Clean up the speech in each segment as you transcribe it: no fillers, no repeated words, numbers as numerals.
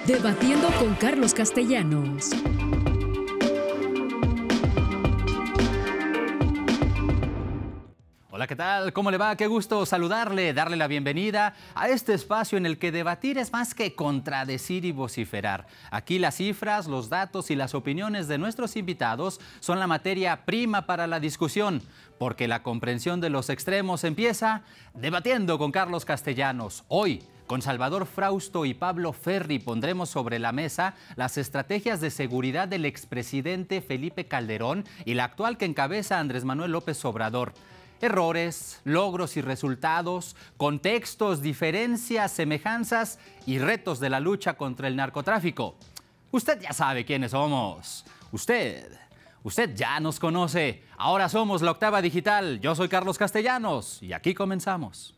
Debatiendo con Carlos Castellanos. Hola, ¿qué tal? ¿Cómo le va? Qué gusto saludarle, darle la bienvenida a este espacio en el que debatir es más que contradecir y vociferar. Aquí las cifras, los datos y las opiniones de nuestros invitados son la materia prima para la discusión, porque la comprensión de los extremos empieza debatiendo con Carlos Castellanos. Hoy, con Salvador Frausto y Pablo Ferri pondremos sobre la mesa las estrategias de seguridad del expresidente Felipe Calderón y la actual que encabeza Andrés Manuel López Obrador. Errores, logros y resultados, contextos, diferencias, semejanzas y retos de la lucha contra el narcotráfico. Usted ya sabe quiénes somos. Usted ya nos conoce. Ahora somos La Octava Digital. Yo soy Carlos Castellanos y aquí comenzamos.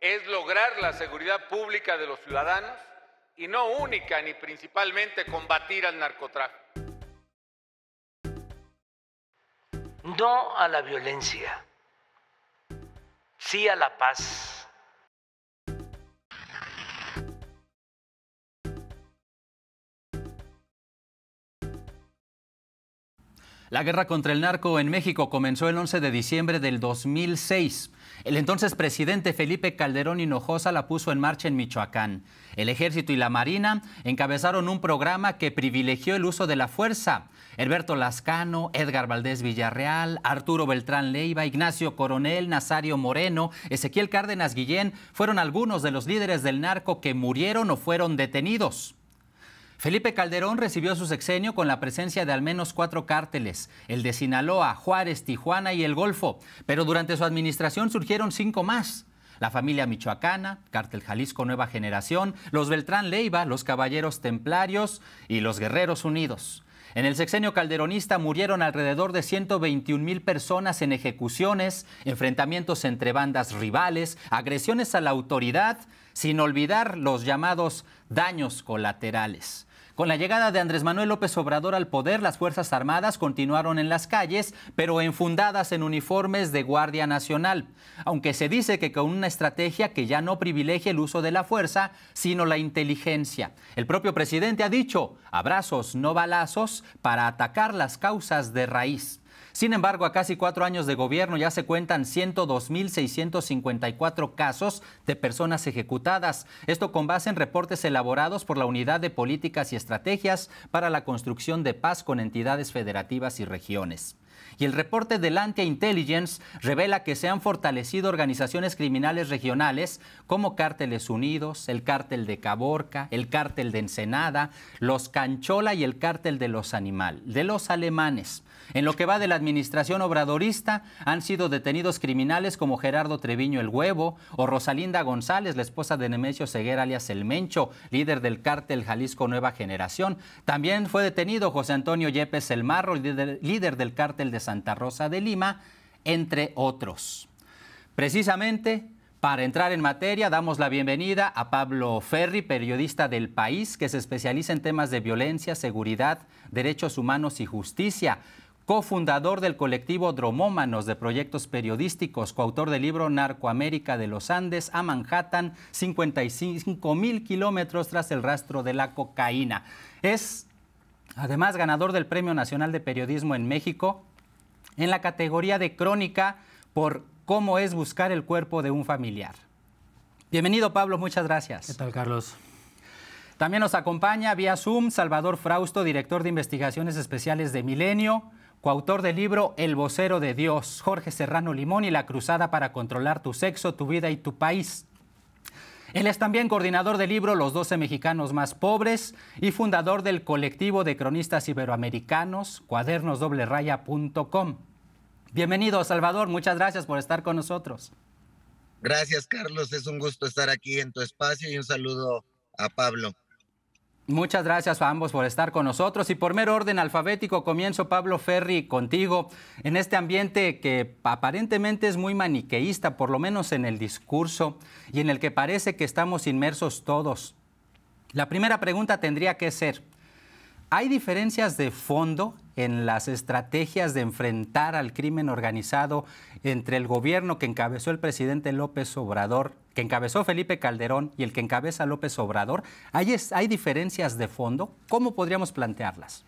Es lograr la seguridad pública de los ciudadanos y no única ni principalmente combatir al narcotráfico. No a la violencia, sí a la paz. La guerra contra el narco en México comenzó el 11 de diciembre del 2006. El entonces presidente Felipe Calderón Hinojosa la puso en marcha en Michoacán. El Ejército y la Marina encabezaron un programa que privilegió el uso de la fuerza. Herberto Lascano, Edgar Valdés Villarreal, Arturo Beltrán Leiva, Ignacio Coronel, Nazario Moreno, Ezequiel Cárdenas Guillén fueron algunos de los líderes del narco que murieron o fueron detenidos. Felipe Calderón recibió su sexenio con la presencia de al menos 4 cárteles, el de Sinaloa, Juárez, Tijuana y el Golfo, pero durante su administración surgieron 5 más. La familia michoacana, Cártel Jalisco Nueva Generación, los Beltrán Leiva, los Caballeros Templarios y los Guerreros Unidos. En el sexenio calderonista murieron alrededor de 121,000 personas en ejecuciones, enfrentamientos entre bandas rivales, agresiones a la autoridad, sin olvidar los llamados daños colaterales. Con la llegada de Andrés Manuel López Obrador al poder, las Fuerzas Armadas continuaron en las calles, pero enfundadas en uniformes de Guardia Nacional, aunque se dice que con una estrategia que ya no privilegia el uso de la fuerza, sino la inteligencia. El propio presidente ha dicho, abrazos, no balazos, para atacar las causas de raíz. Sin embargo, a casi 4 años de gobierno ya se cuentan 102,654 casos de personas ejecutadas. Esto con base en reportes elaborados por la Unidad de Políticas y Estrategias para la Construcción de Paz con entidades federativas y regiones. Y el reporte del Anti-Intelligence revela que se han fortalecido organizaciones criminales regionales como Cárteles Unidos, el Cártel de Caborca, el Cártel de Ensenada, los Canchola y el Cártel de los Alemanes. En lo que va de la administración obradorista, han sido detenidos criminales como Gerardo Treviño el Huevo o Rosalinda González, la esposa de Nemesio Ceguera alias El Mencho, líder del Cártel Jalisco Nueva Generación. También fue detenido José Antonio Yepes El Marro, líder del Cártel de Santa Rosa de Lima, entre otros. Precisamente, para entrar en materia, damos la bienvenida a Pablo Ferri, periodista del País, que se especializa en temas de violencia, seguridad, derechos humanos y justicia. Cofundador del colectivo Dromómanos de proyectos periodísticos, coautor del libro Narcoamérica de los Andes a Manhattan, 55,000 kilómetros tras el rastro de la cocaína. Es, además, ganador del Premio Nacional de Periodismo en México en la categoría de crónica por cómo es buscar el cuerpo de un familiar. Bienvenido, Pablo, muchas gracias. ¿Qué tal, Carlos? También nos acompaña vía Zoom Salvador Frausto, director de Investigaciones Especiales de Milenio, coautor del libro El vocero de Dios, Jorge Serrano Limón y la cruzada para controlar tu sexo, tu vida y tu país. Él es también coordinador del libro Los 12 mexicanos más pobres y fundador del colectivo de cronistas iberoamericanos, cuadernosdoble-raya.com. Bienvenido, Salvador, muchas gracias por estar con nosotros. Gracias, Carlos, es un gusto estar aquí en tu espacio y un saludo a Pablo. Muchas gracias a ambos por estar con nosotros y por mero orden alfabético comienzo, Pablo Ferri, contigo en este ambiente que aparentemente es muy maniqueísta, por lo menos en el discurso, y en el que parece que estamos inmersos todos. La primera pregunta tendría que ser, ¿Hay diferencias de fondo en las estrategias de enfrentar al crimen organizado entre el gobierno que encabezó el presidente López Obrador, que encabezó Felipe Calderón, y el que encabeza López Obrador? ¿Hay diferencias de fondo? ¿Cómo podríamos plantearlas?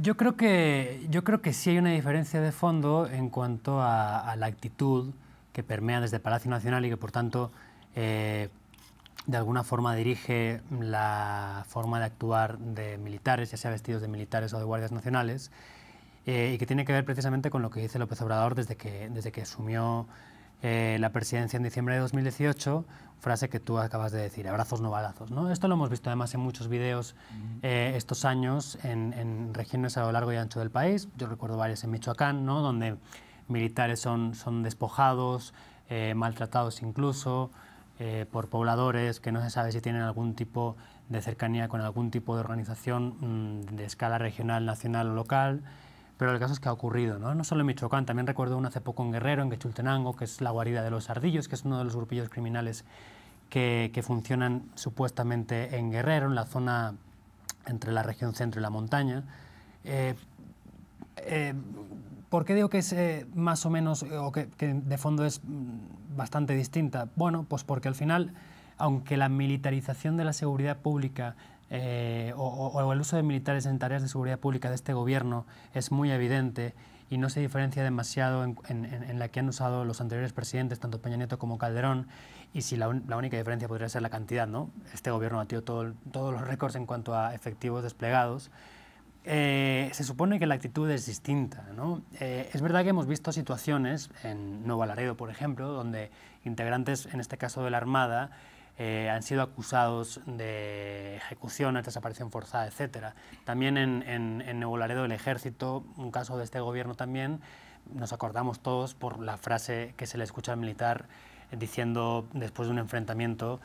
Yo creo que sí hay una diferencia de fondo en cuanto a la actitud que permea desde Palacio Nacional y que, por tanto, de alguna forma dirige la forma de actuar de militares, ya sea vestidos de militares o de guardias nacionales, y que tiene que ver precisamente con lo que dice López Obrador desde que asumió la presidencia en diciembre de 2018, frase que tú acabas de decir, abrazos no balazos, ¿no? Esto lo hemos visto además en muchos videos estos años en regiones a lo largo y ancho del país. Yo recuerdo varios en Michoacán, ¿no? Donde militares son despojados, maltratados incluso, por pobladores que no se sabe si tienen algún tipo de cercanía con algún tipo de organización de escala regional, nacional o local, pero el caso es que ha ocurrido, ¿no? No solo en Michoacán, también recuerdo uno hace poco en Guerrero, en Quechultenango, que es la guarida de los ardillos, que es uno de los grupillos criminales que funcionan supuestamente en Guerrero, en la zona entre la región centro y la montaña. ¿Por qué digo que es más o menos, o que de fondo es bastante distinta? Bueno, pues porque al final, aunque la militarización de la seguridad pública o el uso de militares en tareas de seguridad pública de este gobierno es muy evidente y no se diferencia demasiado en la que han usado los anteriores presidentes, tanto Peña Nieto como Calderón, y si la única diferencia podría ser la cantidad, ¿no? Este gobierno batió todos los récords en cuanto a efectivos desplegados. Se supone que la actitud es distinta, ¿no? Es verdad que hemos visto situaciones en Nuevo Laredo, por ejemplo, donde integrantes, en este caso de la Armada, han sido acusados de ejecuciones, desaparición forzada, etc. También en Nuevo Laredo, el Ejército, un caso de este gobierno también, nos acordamos todos por la frase que se le escucha al militar diciendo después de un enfrentamiento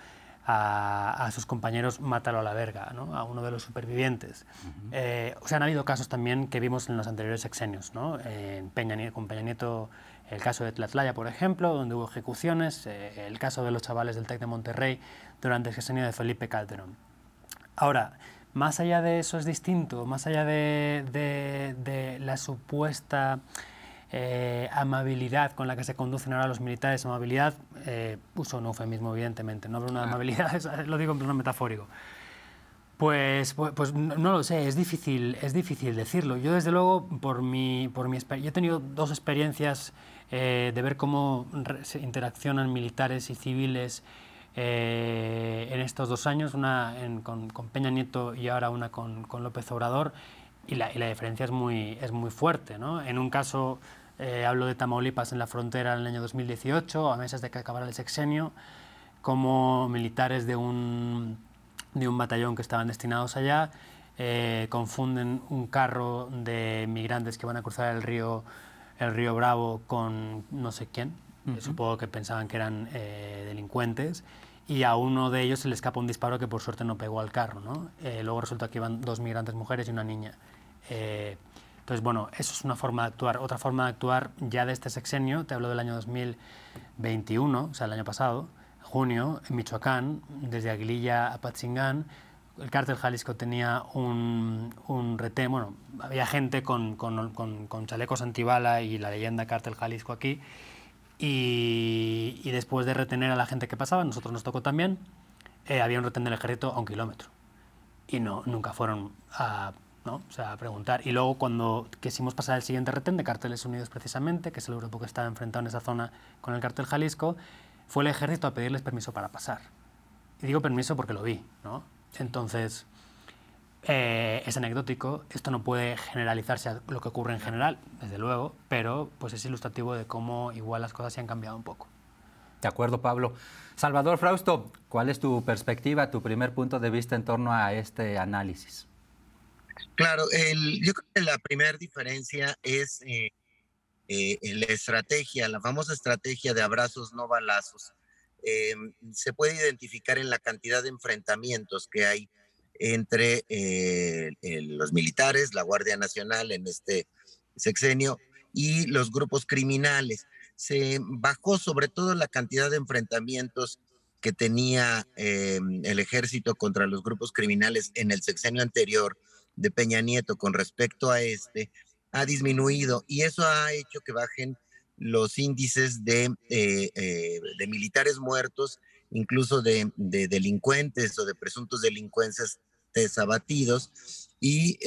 a sus compañeros, mátalo a la verga, ¿no? A uno de los supervivientes. O sea, han habido casos también que vimos en los anteriores sexenios, ¿no? Con Peña Nieto, el caso de Tlatlaya, por ejemplo, donde hubo ejecuciones, el caso de los chavales del TEC de Monterrey durante el sexenio de Felipe Calderón. Ahora, más allá de eso es distinto, más allá de la supuesta amabilidad con la que se conducen ahora los militares, amabilidad, uso un eufemismo evidentemente, no hablo de una amabilidad, lo digo en plano metafórico. Pues no lo sé, es difícil decirlo. Yo desde luego, por mi experiencia, yo he tenido dos experiencias de ver cómo se interaccionan militares y civiles en estos 2 años, una con Peña Nieto y ahora una con López Obrador, y la diferencia es muy fuerte, ¿no? En un caso, hablo de Tamaulipas, en la frontera en el año 2018, a meses de que acabara el sexenio, como militares de un batallón que estaban destinados allá confunden un carro de migrantes que van a cruzar el río Bravo con no sé quién, supongo que pensaban que eran delincuentes, y a uno de ellos se le escapa un disparo que por suerte no pegó al carro, ¿no? Luego resulta que iban 2 migrantes mujeres y una niña. Entonces, bueno, eso es una forma de actuar. Otra forma de actuar ya de este sexenio, te hablo del año 2021, o sea, el año pasado, junio, en Michoacán, desde Aguililla a Patzingán, el cártel Jalisco tenía un retén, bueno, había gente con chalecos antibala y la leyenda cártel Jalisco aquí, y después de retener a la gente que pasaba, nosotros nos tocó también, había un retén del ejército a 1 kilómetro, y nunca fueron a preguntar. Y luego cuando quisimos pasar el siguiente retén de Cárteles Unidos precisamente, que es el grupo que estaba enfrentado en esa zona con el cártel Jalisco, fue el ejército a pedirles permiso para pasar. Y digo permiso porque lo vi, ¿no? Entonces, es anecdótico, esto no puede generalizarse a lo que ocurre en general, desde luego, pero pues es ilustrativo de cómo igual las cosas se han cambiado un poco. De acuerdo, Pablo. Salvador Frausto, ¿cuál es tu perspectiva, tu primer punto de vista en torno a este análisis? Claro, yo creo que la primera diferencia es la estrategia, la famosa estrategia de abrazos no balazos. Se puede identificar en la cantidad de enfrentamientos que hay entre los militares, la Guardia Nacional en este sexenio y los grupos criminales. Se bajó sobre todo la cantidad de enfrentamientos que tenía el ejército contra los grupos criminales en el sexenio anterior, de Peña Nieto con respecto a este ha disminuido, y eso ha hecho que bajen los índices de militares muertos, incluso de delincuentes o de presuntos delincuentes abatidos, y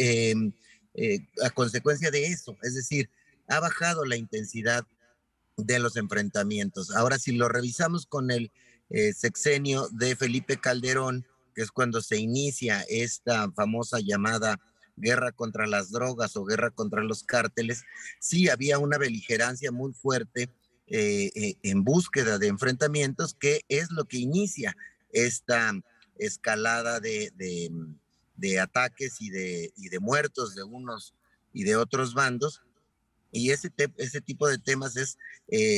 a consecuencia de eso, es decir, ha bajado la intensidad de los enfrentamientos. Ahora, si lo revisamos con el sexenio de Felipe Calderón, que es cuando se inicia esta famosa llamada guerra contra las drogas o guerra contra los cárteles, sí había una beligerancia muy fuerte en búsqueda de enfrentamientos, que es lo que inicia esta escalada de ataques y de muertos de unos y de otros bandos. Y ese tipo de temas es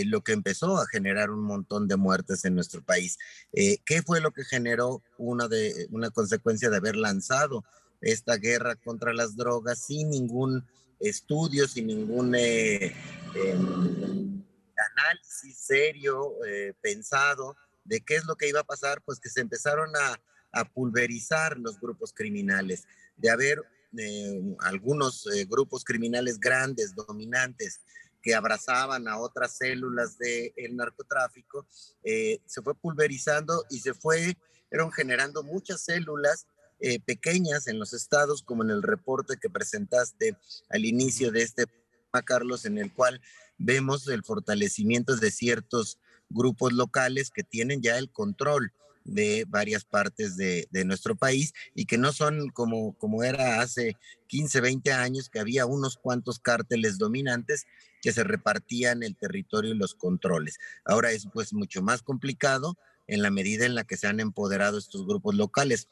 lo que empezó a generar un montón de muertes en nuestro país. ¿Qué fue lo que generó una consecuencia de haber lanzado esta guerra contra las drogas sin ningún estudio, sin ningún análisis serio, pensado de qué es lo que iba a pasar? Pues que se empezaron a pulverizar los grupos criminales, de haber algunos grupos criminales grandes, dominantes, que abrazaban a otras células del narcotráfico, se fue pulverizando y fueron generando muchas células pequeñas en los estados, como en el reporte que presentaste al inicio de este tema, Carlos, en el cual vemos el fortalecimiento de ciertos grupos locales que tienen ya el control de varias partes de nuestro país, y que no son como era hace 15, 20 años, que había unos cuantos cárteles dominantes que se repartían el territorio y los controles. Ahora es pues mucho más complicado en la medida en la que se han empoderado estos grupos locales.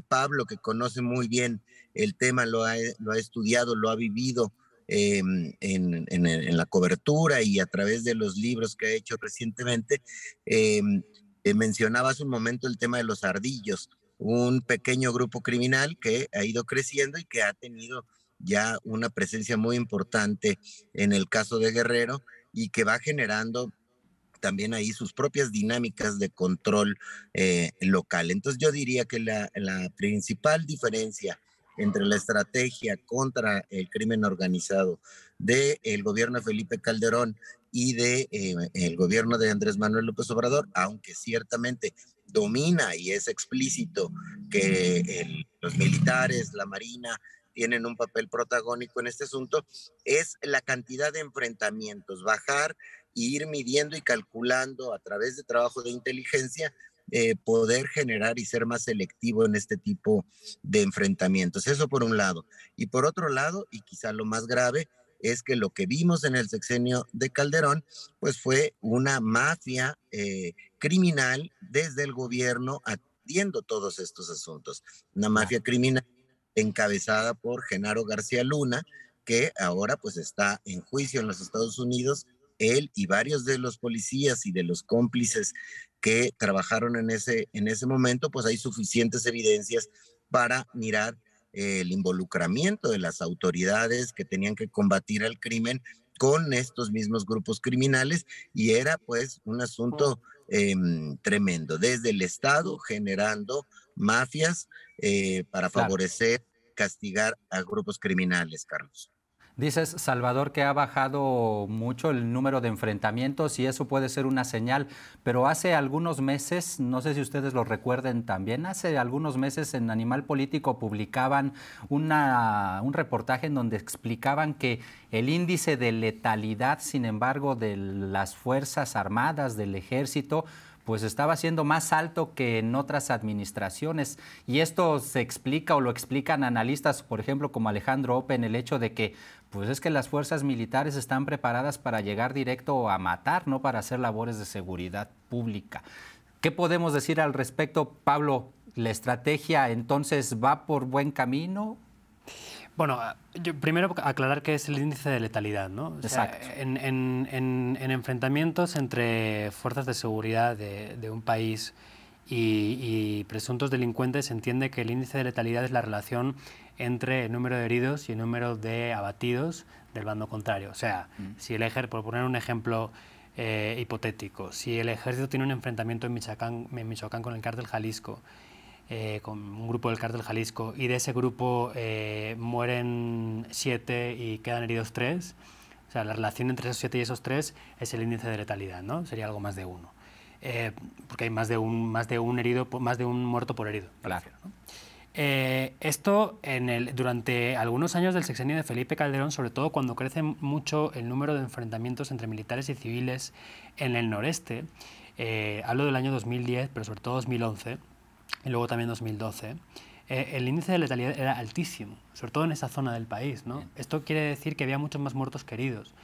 Pablo, que conoce muy bien el tema, lo ha estudiado, lo ha vivido en la cobertura y a través de los libros que ha hecho recientemente. Mencionaba hace un momento el tema de los ardillos, un pequeño grupo criminal que ha ido creciendo y que ha tenido ya una presencia muy importante en el caso de Guerrero, y que va generando también ahí sus propias dinámicas de control local. Entonces yo diría que la principal diferencia entre la estrategia contra el crimen organizado del gobierno de Felipe Calderón y el gobierno de Andrés Manuel López Obrador, aunque ciertamente domina y es explícito que los militares, la Marina, tienen un papel protagónico en este asunto, es la cantidad de enfrentamientos, bajar y ir midiendo y calculando a través de trabajo de inteligencia, poder generar y ser más selectivo en este tipo de enfrentamientos. Eso por un lado. Y por otro lado, y quizá lo más grave, es que lo que vimos en el sexenio de Calderón, pues fue una mafia criminal desde el gobierno atendiendo todos estos asuntos. Una mafia criminal encabezada por Genaro García Luna, que ahora pues está en juicio en los Estados Unidos. Él y varios de los policías y de los cómplices que trabajaron en ese momento, pues hay suficientes evidencias para mirar el involucramiento de las autoridades que tenían que combatir el crimen con estos mismos grupos criminales, y era pues un asunto tremendo, desde el Estado generando mafias para favorecer, castigar a grupos criminales, Carlos. Dices, Salvador, que ha bajado mucho el número de enfrentamientos y eso puede ser una señal, pero hace algunos meses, no sé si ustedes lo recuerden también, hace algunos meses en Animal Político publicaban un reportaje en donde explicaban que el índice de letalidad, sin embargo, de las Fuerzas Armadas, del Ejército, pues estaba siendo más alto que en otras administraciones. Y esto se explica o lo explican analistas, por ejemplo, como Alejandro Ope, en el hecho de que pues es que las fuerzas militares están preparadas para llegar directo a matar, no para hacer labores de seguridad pública. ¿Qué podemos decir al respecto, Pablo? ¿La estrategia entonces va por buen camino? Bueno, yo primero aclarar qué es el índice de letalidad, ¿no? Exacto. O sea, en enfrentamientos entre fuerzas de seguridad de un país y presuntos delincuentes, se entiende que el índice de letalidad es la relación entre el número de heridos y el número de abatidos del bando contrario. O sea, si el ejército, por poner un ejemplo hipotético, si el ejército tiene un enfrentamiento en Michoacán con el cártel Jalisco, con un grupo del Cártel Jalisco, y de ese grupo mueren 7 y quedan heridos 3, o sea, la relación entre esos 7 y esos 3 es el índice de letalidad, ¿no? Sería algo más de 1. Porque hay más de un herido, más de un muerto por herido. Claro. ¿No? Esto durante algunos años del sexenio de Felipe Calderón, sobre todo cuando crece mucho el número de enfrentamientos entre militares y civiles en el noreste, hablo del año 2010, pero sobre todo 2011, y luego también 2012, el índice de letalidad era altísimo, sobre todo en esa zona del país, ¿no? Esto quiere decir que había muchos más muertos que heridos,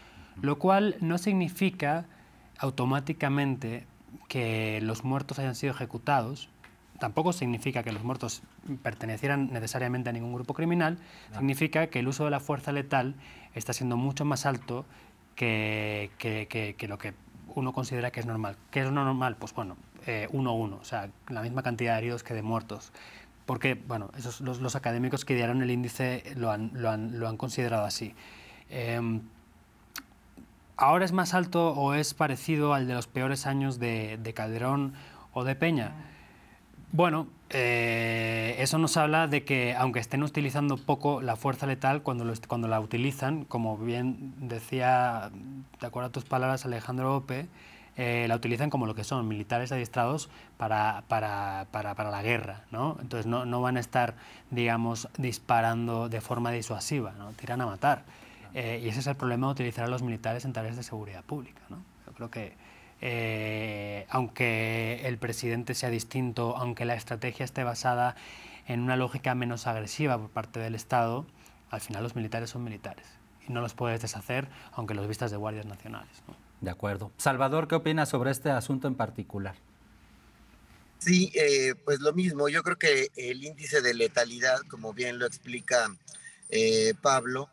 lo cual no significa automáticamente que los muertos hayan sido ejecutados. Tampoco significa que los muertos pertenecieran necesariamente a ningún grupo criminal, significa que el uso de la fuerza letal está siendo mucho más alto que lo que uno considera que es normal. ¿Qué es normal? Pues bueno, 1-1, o sea, la misma cantidad de heridos que de muertos. Porque, bueno, los académicos que idearon el índice lo han considerado así. ¿Ahora es más alto o es parecido al de los peores años de Calderón o de Peña? Bueno, eso nos habla de que, aunque estén utilizando poco la fuerza letal, cuando la utilizan, como bien decía, de acuerdo a tus palabras, Alejandro Ope, la utilizan como lo que son, militares adiestrados para la guerra, ¿no? Entonces no van a estar, digamos, disparando de forma disuasiva, ¿no? Tiran a matar. Y ese es el problema de utilizar a los militares en tareas de seguridad pública, ¿no? Yo creo que aunque el presidente sea distinto, aunque la estrategia esté basada en una lógica menos agresiva por parte del Estado, al final los militares son militares y no los puedes deshacer aunque los vistas de guardias nacionales, ¿no? De acuerdo. Salvador, ¿qué opinas sobre este asunto en particular? Sí, pues lo mismo. Yo creo que el índice de letalidad, como bien lo explica Pablo,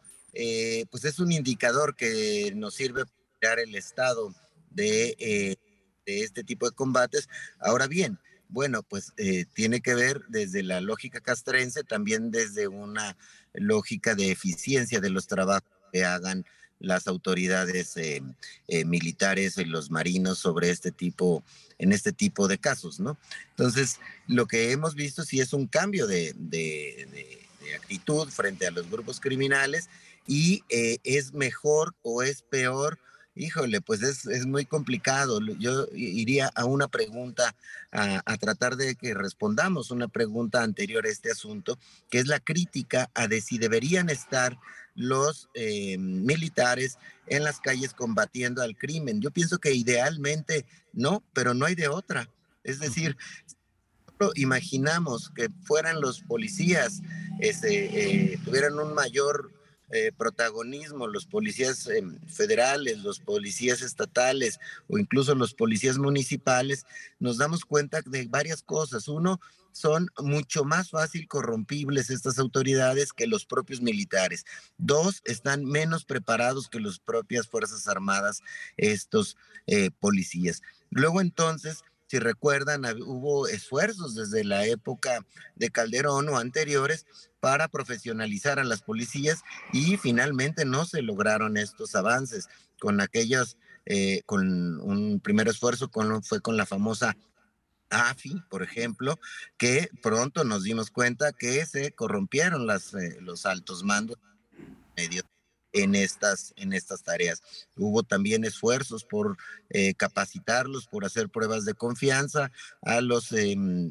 pues es un indicador que nos sirve para mirar el estado de este tipo de combates. Ahora bien, bueno, pues tiene que ver desde la lógica castrense, también desde una lógica de eficiencia de los trabajos que hagan las autoridades militares y los marinos sobre en este tipo de casos, ¿no? Entonces, lo que hemos visto sí es un cambio de actitud frente a los grupos criminales y es mejor o es peor. Híjole, pues es muy complicado. Yo iría a una pregunta, a tratar de que respondamos una pregunta anterior a este asunto, que es la crítica a de si deberían estar los militares en las calles combatiendo al crimen. Yo pienso que idealmente no, pero no hay de otra. Es decir, imaginamos que fueran los policías, tuvieran un mayor protagonismo, los policías federales, los policías estatales o incluso los policías municipales, nos damos cuenta de varias cosas. Uno, son mucho más fácil corrompibles estas autoridades que los propios militares. Dos, están menos preparados que las propias Fuerzas Armadas estos policías. Luego entonces, si recuerdan, hubo esfuerzos desde la época de Calderón o anteriores para profesionalizar a las policías y finalmente no se lograron estos avances con aquellos, con un primer esfuerzo fue con la famosa AFI, por ejemplo, que pronto nos dimos cuenta que se corrompieron los altos mandos medios en estas tareas. Hubo también esfuerzos por capacitarlos, por hacer pruebas de confianza a los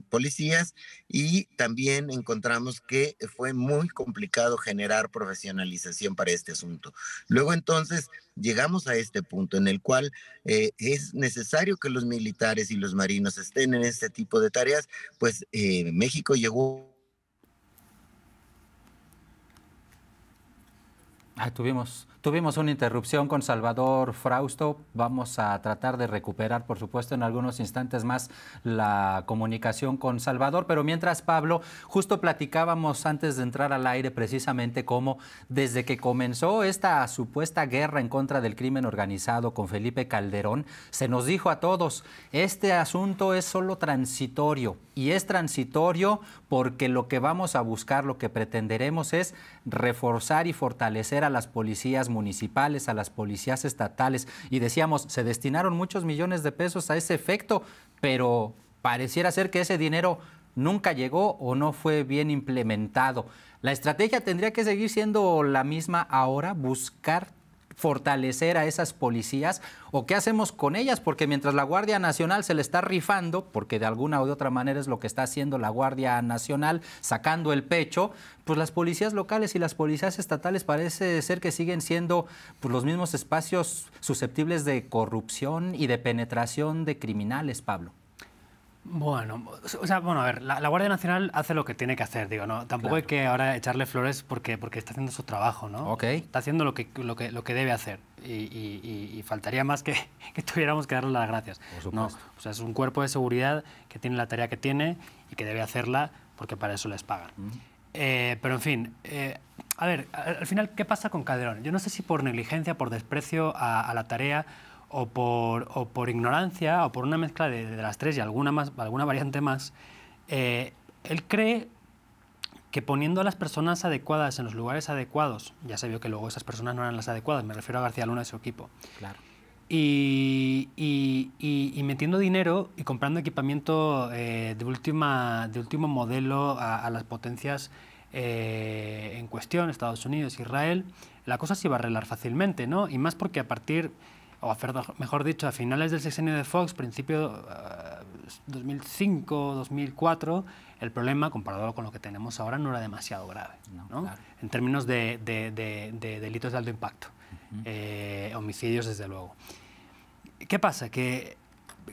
policías y también encontramos que fue muy complicado generar profesionalización para este asunto. Luego entonces llegamos a este punto en el cual es necesario que los militares y los marinos estén en este tipo de tareas, pues México llegó. Tuvimos una interrupción con Salvador Frausto. Vamos a tratar de recuperar, por supuesto, en algunos instantes más la comunicación con Salvador. Pero mientras, Pablo, justo platicábamos antes de entrar al aire precisamente cómo desde que comenzó esta supuesta guerra en contra del crimen organizado con Felipe Calderón, se nos dijo a todos, este asunto es solo transitorio. Y es transitorio porque lo que vamos a buscar, lo que pretenderemos es reforzar y fortalecer a las policías municipales, a las policías estatales. Y decíamos, se destinaron muchos millones de pesos a ese efecto, pero pareciera ser que ese dinero nunca llegó o no fue bien implementado. La estrategia tendría que seguir siendo la misma ahora, buscar fortalecer a esas policías, o qué hacemos con ellas, porque mientras la Guardia Nacional se le está rifando, porque de alguna o de otra manera es lo que está haciendo la Guardia Nacional, sacando el pecho, pues las policías locales y las policías estatales parece ser que siguen siendo pues, los mismos espacios susceptibles de corrupción y de penetración de criminales, Pablo. Bueno, a ver, la Guardia Nacional hace lo que tiene que hacer, digo, no, tampoco hay que ahora echarle flores porque está haciendo su trabajo, ¿no? Okay. Está haciendo lo que debe hacer y faltaría más que tuviéramos que darle las gracias. Por supuesto. No, o sea, es un cuerpo de seguridad que tiene la tarea que tiene y que debe hacerla porque para eso les pagan. Pero en fin, a ver, al final, ¿qué pasa con Calderón? Yo no sé si por negligencia, por desprecio a la tarea, o por ignorancia, o por una mezcla de las tres y alguna variante más, él cree que poniendo a las personas adecuadas en los lugares adecuados, ya se vio que luego esas personas no eran las adecuadas, me refiero a García Luna y su equipo, claro. y metiendo dinero y comprando equipamiento de último modelo a las potencias en cuestión, Estados Unidos, Israel, la cosa se iba a arreglar fácilmente, ¿no? Y más porque mejor dicho, a finales del sexenio de Fox, principio 2005, 2004, el problema, comparado con lo que tenemos ahora, no era demasiado grave, ¿no? Claro. En términos de delitos de alto impacto, homicidios, desde luego. ¿Qué pasa? Que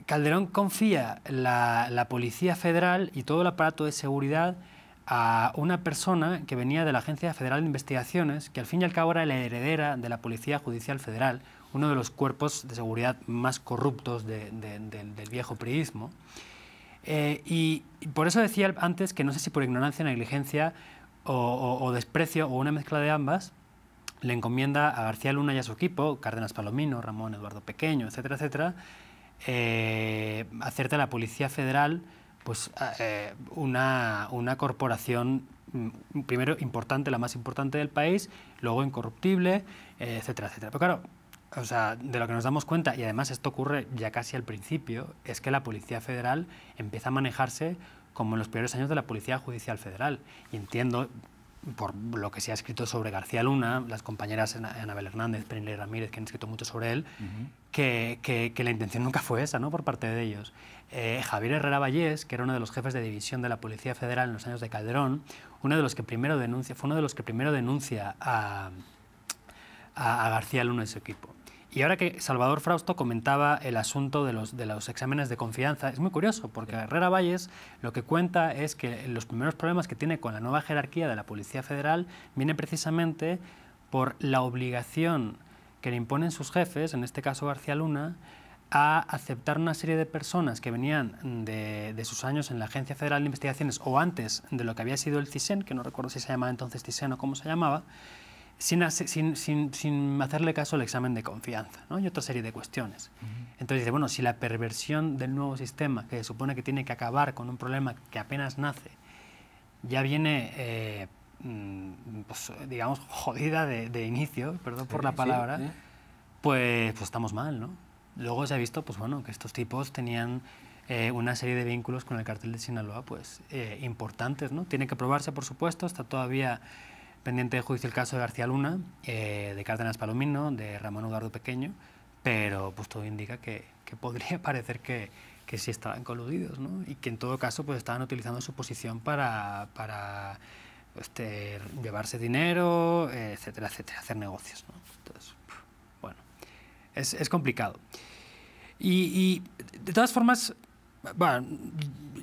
Calderón confía la Policía Federal y todo el aparato de seguridad a una persona que venía de la Agencia Federal de Investigaciones, que al fin y al cabo era la heredera de la Policía Judicial Federal, uno de los cuerpos de seguridad más corruptos del viejo priismo. Y por eso decía antes que no sé si por ignorancia, negligencia o desprecio o una mezcla de ambas, le encomienda a García Luna y a su equipo, Cárdenas Palomino, Ramón Eduardo Pequeño, etcétera, etcétera, hacerte a la Policía Federal pues, una corporación, primero importante, la más importante del país, luego incorruptible, etcétera, etcétera. Pero claro, o sea, de lo que nos damos cuenta, y además esto ocurre ya casi al principio, es que la Policía Federal empieza a manejarse como en los peores años de la Policía Judicial Federal. Y entiendo, por lo que se ha escrito sobre García Luna, las compañeras Anabel Hernández, Pernilla Ramírez, que han escrito mucho sobre él, que la intención nunca fue esa, ¿no?, por parte de ellos. Javier Herrera Vallés, que era uno de los jefes de división de la Policía Federal en los años de Calderón, fue uno de los que primero denuncia a García Luna y su equipo. Y ahora que Salvador Frausto comentaba el asunto de los exámenes de confianza, es muy curioso, porque Herrera Vallés lo que cuenta es que los primeros problemas que tiene con la nueva jerarquía de la Policía Federal viene precisamente por la obligación que le imponen sus jefes, en este caso García Luna, a aceptar una serie de personas que venían de sus años en la Agencia Federal de Investigaciones o antes de lo que había sido el CISEN, que no recuerdo si se llamaba entonces CISEN o cómo se llamaba, sin hacerle caso al examen de confianza, ¿no? Y otra serie de cuestiones. Entonces dice, bueno, si la perversión del nuevo sistema, que se supone que tiene que acabar con un problema que apenas nace, ya viene, pues, digamos, jodida de inicio, perdón por la palabra, pues estamos mal, ¿no? Luego se ha visto, pues bueno, que estos tipos tenían una serie de vínculos con el cartel de Sinaloa, pues importantes, ¿no? Tiene que probarse, por supuesto, está todavía pendiente de juicio el caso de García Luna, de Cárdenas Palomino, de Ramón Eduardo Pequeño, pero pues todo indica que podría parecer que sí estaban coludidos, ¿no? Y que en todo caso pues estaban utilizando su posición para llevarse dinero, etcétera, etcétera, hacer negocios, ¿no? Entonces, bueno, es complicado. Y de todas formas, bueno,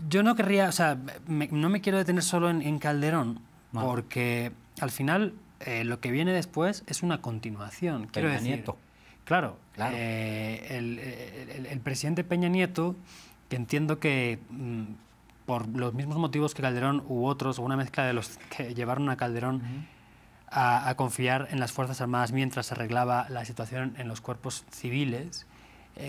yo no querría, o sea, no me quiero detener solo en Calderón, no, porque al final lo que viene después es una continuación. Quiero decir, Nieto. Claro. El presidente Peña Nieto, que entiendo que por los mismos motivos que Calderón u otros, o una mezcla de los que llevaron a Calderón a confiar en las Fuerzas Armadas mientras se arreglaba la situación en los cuerpos civiles,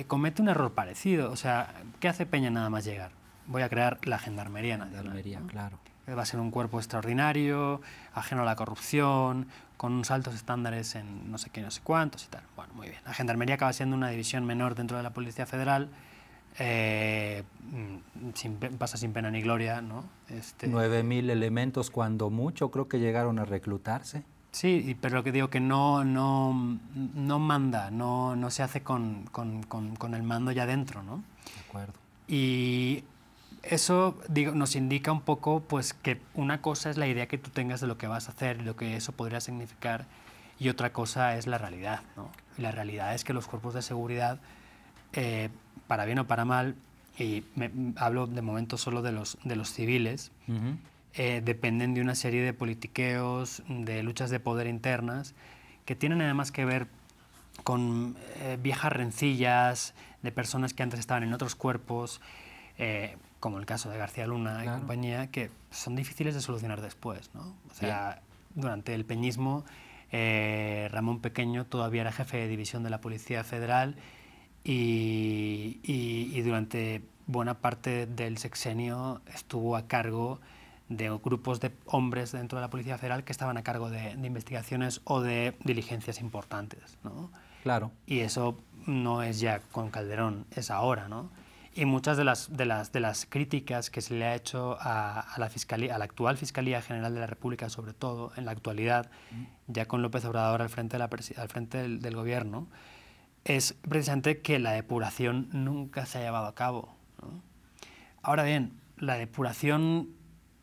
comete un error parecido. O sea, ¿qué hace Peña nada más llegar? Voy a crear la Gendarmería Nacional. Gendarmería, ¿no? Claro. Va a ser un cuerpo extraordinario, ajeno a la corrupción, con unos altos estándares en no sé qué, no sé cuántos y tal. Bueno, muy bien. La Gendarmería acaba siendo una división menor dentro de la Policía Federal, pasa sin pena ni gloria, ¿no? 9.000 elementos cuando mucho, creo que llegaron a reclutarse. Sí, pero lo que digo que no manda, no se hace con el mando ya dentro, ¿no? De acuerdo. Y eso nos indica un poco pues, que una cosa es la idea que tú tengas de lo que vas a hacer y lo que eso podría significar, y otra cosa es la realidad, ¿no? Y la realidad es que los cuerpos de seguridad, para bien o para mal, y hablo de momento solo de los civiles, dependen de una serie de politiqueos, de luchas de poder internas, que tienen además que ver con viejas rencillas de personas que antes estaban en otros cuerpos, como el caso de García Luna y compañía, que son difíciles de solucionar después, ¿no? O sea, durante el peñismo, Ramón Pequeño todavía era jefe de división de la Policía Federal y durante buena parte del sexenio estuvo a cargo de grupos de hombres dentro de la Policía Federal que estaban a cargo de investigaciones o de diligencias importantes, ¿no? Claro. Y eso no es ya con Calderón, es ahora, ¿no? Y muchas de las críticas que se le ha hecho a la Fiscalía, a la actual Fiscalía General de la República, sobre todo en la actualidad, ya con López Obrador al frente del gobierno, es precisamente que la depuración nunca se ha llevado a cabo, ¿no? Ahora bien, la depuración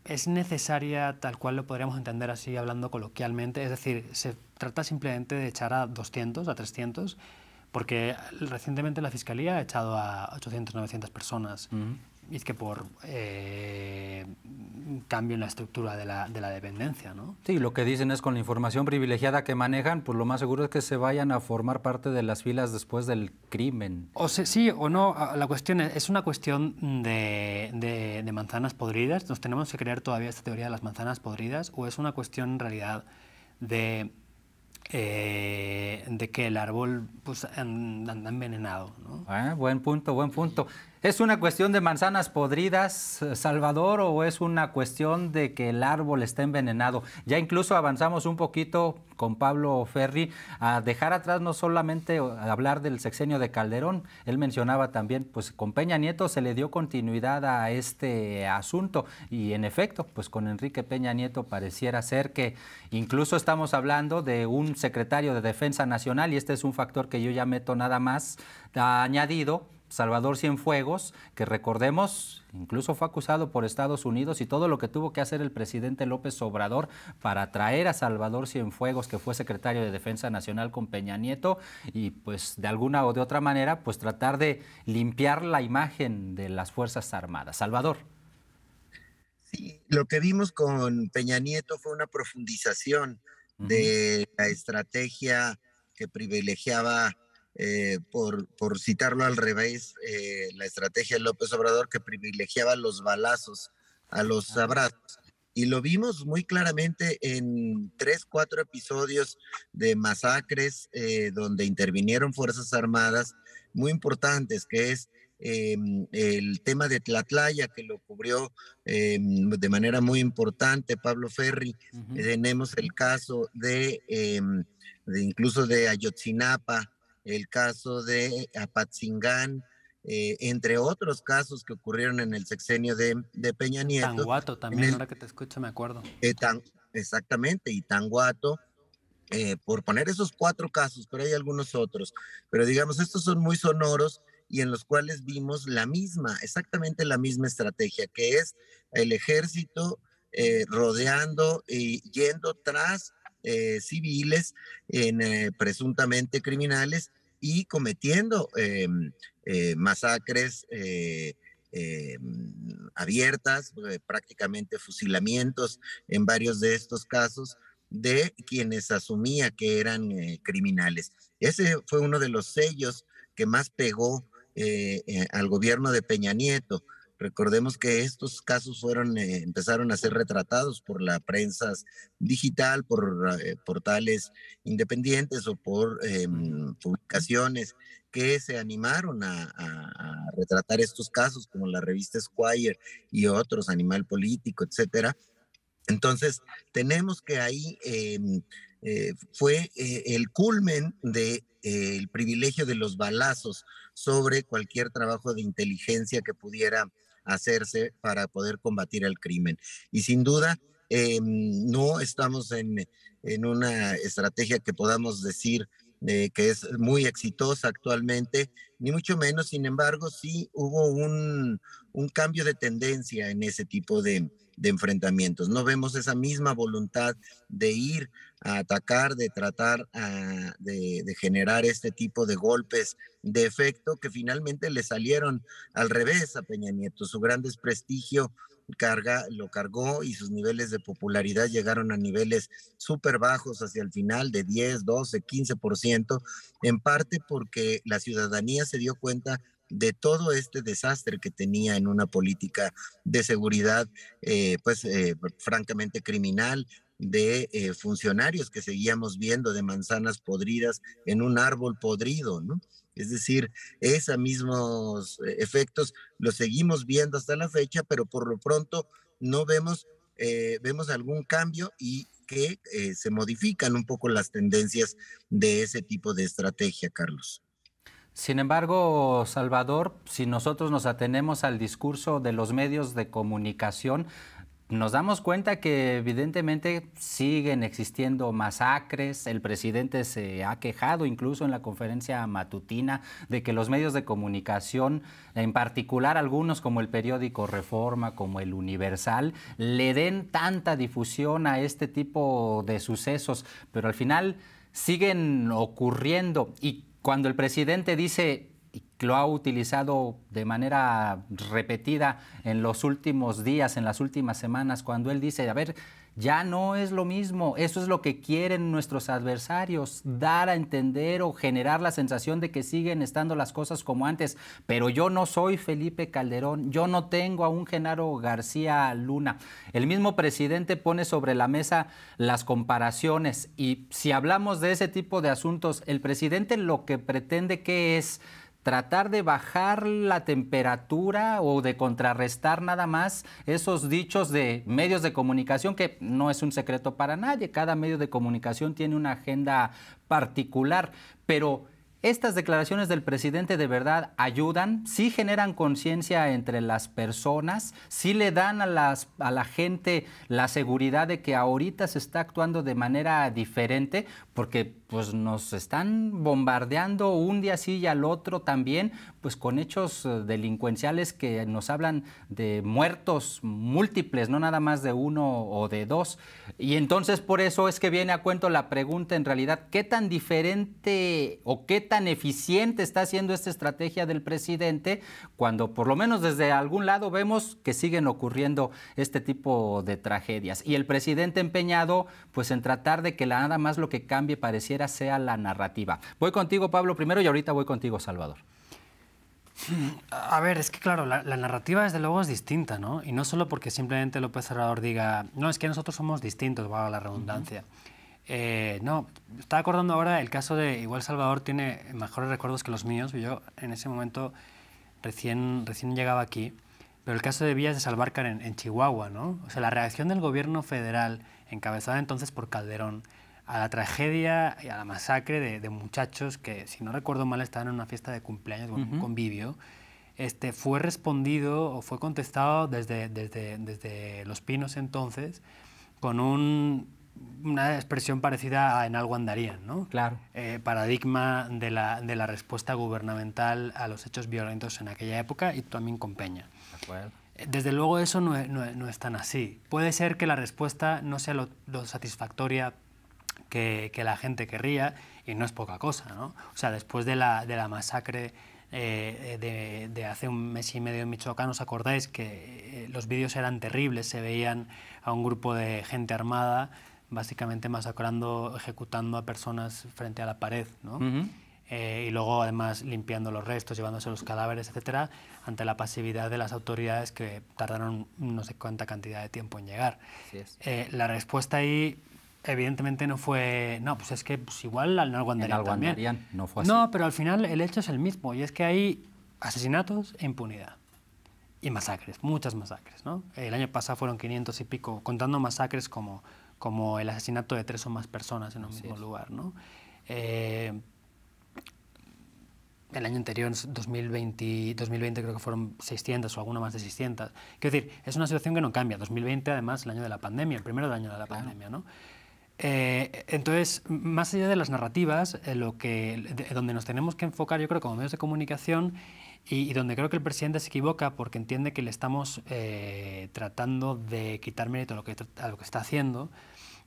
es necesaria tal cual lo podríamos entender así hablando coloquialmente, es decir, se trata simplemente de echar a 200, a 300, porque recientemente la Fiscalía ha echado a 800, 900 personas. Y es que por cambio en la estructura de la dependencia, ¿no? Sí, lo que dicen es con la información privilegiada que manejan, pues lo más seguro es que se vayan a formar parte de las filas después del crimen. Sí o no, la cuestión es una cuestión de manzanas podridas. ¿Nos tenemos que creer todavía esta teoría de las manzanas podridas? ¿O es una cuestión en realidad de que el árbol pues, anda envenenado, ¿no? Buen punto, buen punto. ¿Es una cuestión de manzanas podridas, Salvador, o es una cuestión de que el árbol está envenenado? Ya incluso avanzamos un poquito con Pablo Ferri a dejar atrás no solamente hablar del sexenio de Calderón, él mencionaba también, pues con Peña Nieto se le dio continuidad a este asunto y en efecto, pues con Enrique Peña Nieto pareciera ser que incluso estamos hablando de un secretario de Defensa Nacional y este es un factor que yo ya meto nada más añadido, Salvador Cienfuegos, que recordemos, incluso fue acusado por Estados Unidos y todo lo que tuvo que hacer el presidente López Obrador para traer a Salvador Cienfuegos, que fue secretario de Defensa Nacional con Peña Nieto, y pues de alguna o de otra manera, pues tratar de limpiar la imagen de las Fuerzas Armadas. Salvador. Sí, lo que vimos con Peña Nieto fue una profundización de la estrategia que privilegiaba, por citarlo al revés, la estrategia de López Obrador que privilegiaba los balazos a los abrazos. Y lo vimos muy claramente en 3, 4 episodios de masacres donde intervinieron Fuerzas Armadas muy importantes, que es el tema de Tlatlaya, que lo cubrió de manera muy importante Pablo Ferri. Tenemos el caso de incluso de Ayotzinapa, el caso de Apatzingán, entre otros casos que ocurrieron en el sexenio de Peña Nieto. Tanguato también, ahora que te escucho me acuerdo. Exactamente, y Tanguato, por poner esos 4 casos, pero hay algunos otros. Pero digamos, estos son muy sonoros y en los cuales vimos exactamente la misma estrategia, que es el ejército rodeando y yendo tras civiles presuntamente criminales y cometiendo masacres abiertas, prácticamente fusilamientos en varios de estos casos de quienes asumía que eran criminales. Ese fue uno de los sellos que más pegó al gobierno de Peña Nieto. Recordemos que estos casos empezaron a ser retratados por la prensa digital, por portales independientes o por publicaciones que se animaron a retratar estos casos, como la revista Esquire y otros, Animal Político, etcétera. Entonces, tenemos que ahí fue el culmen de el privilegio de los balazos sobre cualquier trabajo de inteligencia que pudiera hacerse para poder combatir el crimen. Y sin duda, no estamos en una estrategia que podamos decir que es muy exitosa actualmente, ni mucho menos. Sin embargo, sí hubo un cambio de tendencia en ese tipo de enfrentamientos. No vemos esa misma voluntad de ir a atacar, de tratar de generar este tipo de golpes de efecto que finalmente le salieron al revés a Peña Nieto. Su gran desprestigio lo cargó y sus niveles de popularidad llegaron a niveles súper bajos hacia el final de 10, 12, 15%, en parte porque la ciudadanía se dio cuenta de todo este desastre que tenía en una política de seguridad, francamente criminal, de funcionarios que seguíamos viendo de manzanas podridas en un árbol podrido, ¿no? Es decir, esos mismos efectos los seguimos viendo hasta la fecha, pero por lo pronto no vemos algún cambio y que se modifican un poco las tendencias de ese tipo de estrategia, Carlos. Sin embargo, Salvador, si nosotros nos atenemos al discurso de los medios de comunicación, nos damos cuenta que evidentemente siguen existiendo masacres. El presidente se ha quejado incluso en la conferencia matutina de que los medios de comunicación, en particular algunos como el periódico Reforma, como el Universal, le den tanta difusión a este tipo de sucesos, pero al final siguen ocurriendo. Y cuando el presidente dice, y lo ha utilizado de manera repetida en los últimos días, en las últimas semanas, cuando él dice, a ver, ya no es lo mismo, eso es lo que quieren nuestros adversarios, dar a entender o generar la sensación de que siguen estando las cosas como antes, pero yo no soy Felipe Calderón, yo no tengo a un Genaro García Luna. El mismo presidente pone sobre la mesa las comparaciones y si hablamos de ese tipo de asuntos, el presidente lo que pretende que es tratar de bajar la temperatura o de contrarrestar nada más esos dichos de medios de comunicación, que no es un secreto para nadie, cada medio de comunicación tiene una agenda particular, pero estas declaraciones del presidente de verdad ayudan, sí generan conciencia entre las personas, sí le dan a la gente la seguridad de que ahorita se está actuando de manera diferente, porque pues nos están bombardeando un día sí y al otro también, pues con hechos delincuenciales que nos hablan de muertos múltiples, no nada más de uno o de dos. Y entonces por eso es que viene a cuento la pregunta en realidad, ¿qué tan diferente o qué tan eficiente está haciendo esta estrategia del presidente cuando por lo menos desde algún lado vemos que siguen ocurriendo este tipo de tragedias? Y el presidente empeñado pues en tratar de que nada más lo que cambie pareciera sea la narrativa. Voy contigo, Pablo, primero y ahorita voy contigo, Salvador. A ver, es que claro, la narrativa desde luego es distinta, ¿no? Y no solo porque simplemente López Obrador diga, no, es que nosotros somos distintos, valga la redundancia. No, estaba acordando ahora el caso de, igual Salvador tiene mejores recuerdos que los míos, yo en ese momento recién llegaba aquí, pero el caso de Villas de Salvarcar en Chihuahua, ¿no? O sea, la reacción del gobierno federal, encabezada entonces por Calderón, a la tragedia y a la masacre de muchachos que, si no recuerdo mal, estaban en una fiesta de cumpleaños, un convivio, fue respondido o fue contestado desde Los Pinos entonces con una expresión parecida a En algo andarían, ¿no? Claro. Paradigma de la respuesta gubernamental a los hechos violentos en aquella época y también con Peña. De acuerdo. Desde luego eso no es tan así. Puede ser que la respuesta no sea lo satisfactoria que la gente querría, y no es poca cosa, ¿no? O sea, después de la masacre de hace un mes y medio en Michoacán, ¿os acordáis que los vídeos eran terribles? Se veían a un grupo de gente armada básicamente masacrando, ejecutando a personas frente a la pared, ¿no? Y luego además limpiando los restos, llevándose los cadáveres, etcétera, ante la pasividad de las autoridades que tardaron no sé cuánta cantidad de tiempo en llegar. Así es. La respuesta ahí evidentemente no fue, no, pues es que pues igual en algo andarían también. No fue así. No, pero al final el hecho es el mismo, y es que hay asesinatos e impunidad. y masacres, muchas masacres, ¿no? El año pasado fueron 500 y pico, contando masacres como el asesinato de 3 o más personas en un mismo lugar, ¿no? El año anterior, 2020 creo que fueron 600 o alguna más de 600. Quiero decir, es una situación que no cambia. 2020, además, el año de la pandemia, el primero del año de la pandemia, ¿no? Entonces, más allá de las narrativas, donde nos tenemos que enfocar, yo creo, como medios de comunicación, y donde creo que el presidente se equivoca porque entiende que le estamos tratando de quitar mérito a lo que está haciendo,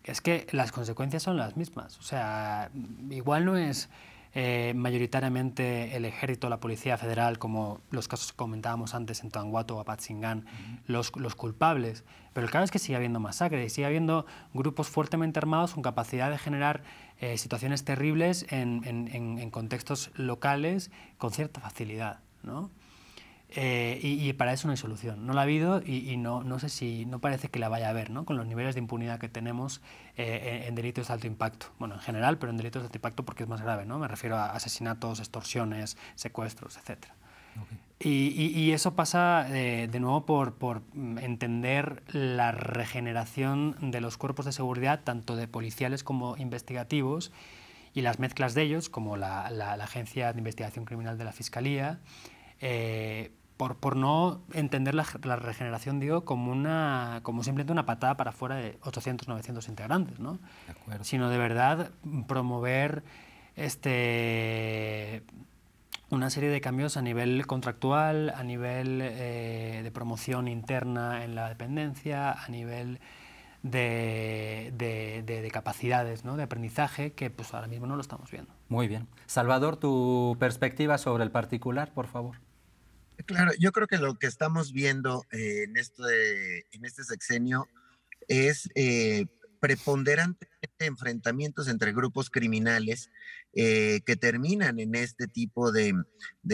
es que las consecuencias son las mismas. O sea, igual no es mayoritariamente el ejército o la policía federal, como los casos que comentábamos antes en Tanguato o Apatzingán, los culpables, pero el caso es que sigue habiendo masacres y sigue habiendo grupos fuertemente armados con capacidad de generar situaciones terribles en contextos locales con cierta facilidad, ¿no? Y para eso no hay solución. No la ha habido y no sé si, no parece que la vaya a haber, ¿no? Con los niveles de impunidad que tenemos en delitos de alto impacto. Bueno, en general, pero en delitos de alto impacto porque es más grave, ¿no? Me refiero a asesinatos, extorsiones, secuestros, etc. Y eso pasa de nuevo por entender la regeneración de los cuerpos de seguridad, tanto de policiales como investigativos, y las mezclas de ellos, como la Agencia de Investigación Criminal de la Fiscalía, por no entender la regeneración, digo, como simplemente una patada para afuera de 800, 900 integrantes, ¿no? De acuerdo. Sino de verdad promover una serie de cambios a nivel contractual, a nivel de promoción interna en la dependencia, a nivel de capacidades, ¿no? De aprendizaje, que pues ahora mismo no lo estamos viendo. Muy bien. Salvador, tu perspectiva sobre el particular, por favor. Claro, yo creo que lo que estamos viendo en este sexenio es preponderantemente enfrentamientos entre grupos criminales que terminan en este tipo de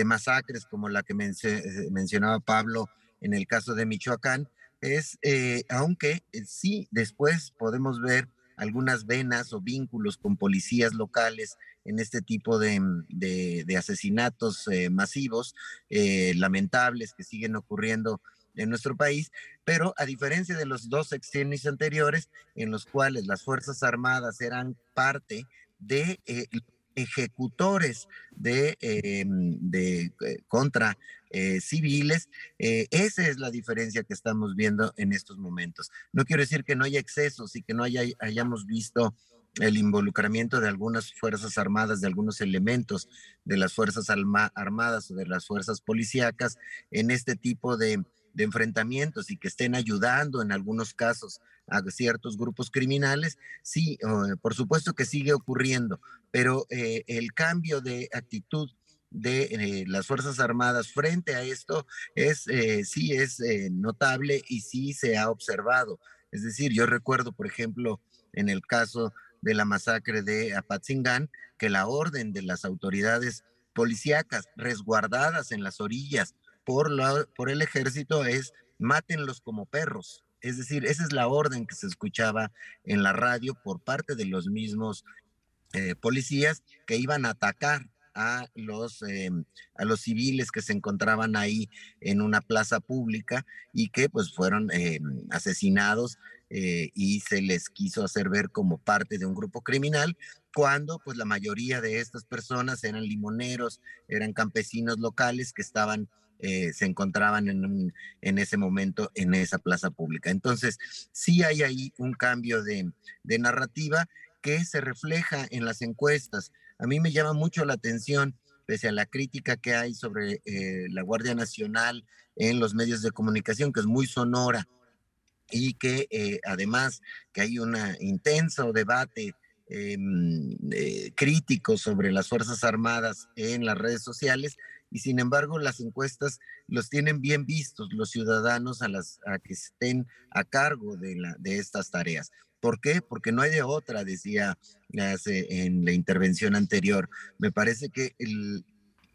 masacres, como la que mencionaba Pablo en el caso de Michoacán. Aunque sí, después podemos ver algunas venas o vínculos con policías locales en este tipo de asesinatos masivos, lamentables, que siguen ocurriendo en nuestro país, pero a diferencia de los 2 sexenios anteriores, en los cuales las Fuerzas Armadas eran parte de ejecutores contra civiles, esa es la diferencia que estamos viendo en estos momentos. No quiero decir que no haya excesos y que no hayamos visto el involucramiento de algunas Fuerzas Armadas, de algunos elementos de las Fuerzas Armadas o de las fuerzas policíacas en este tipo de enfrentamientos y que estén ayudando en algunos casos a ciertos grupos criminales. Sí, por supuesto que sigue ocurriendo, pero el cambio de actitud de las Fuerzas Armadas frente a esto sí es notable y sí se ha observado. Es decir, yo recuerdo, por ejemplo, en el caso de la masacre de Apatzingán, que la orden de las autoridades policíacas resguardadas en las orillas por el ejército es mátenlos como perros. Es decir, esa es la orden que se escuchaba en la radio por parte de los mismos policías que iban a atacar a los civiles que se encontraban ahí en una plaza pública y que pues fueron asesinados y se les quiso hacer ver como parte de un grupo criminal, cuando pues la mayoría de estas personas eran limoneros, eran campesinos locales que se encontraban en ese momento en esa plaza pública. Entonces, sí hay ahí un cambio de narrativa que se refleja en las encuestas. A mí me llama mucho la atención, pese a la crítica que hay sobre la Guardia Nacional en los medios de comunicación, que es muy sonora, y que además que hay un intenso debate crítico sobre las Fuerzas Armadas en las redes sociales, y sin embargo las encuestas los tienen bien vistos los ciudadanos a que estén a cargo de estas tareas. ¿Por qué? Porque no hay de otra, decía en la intervención anterior. Me parece que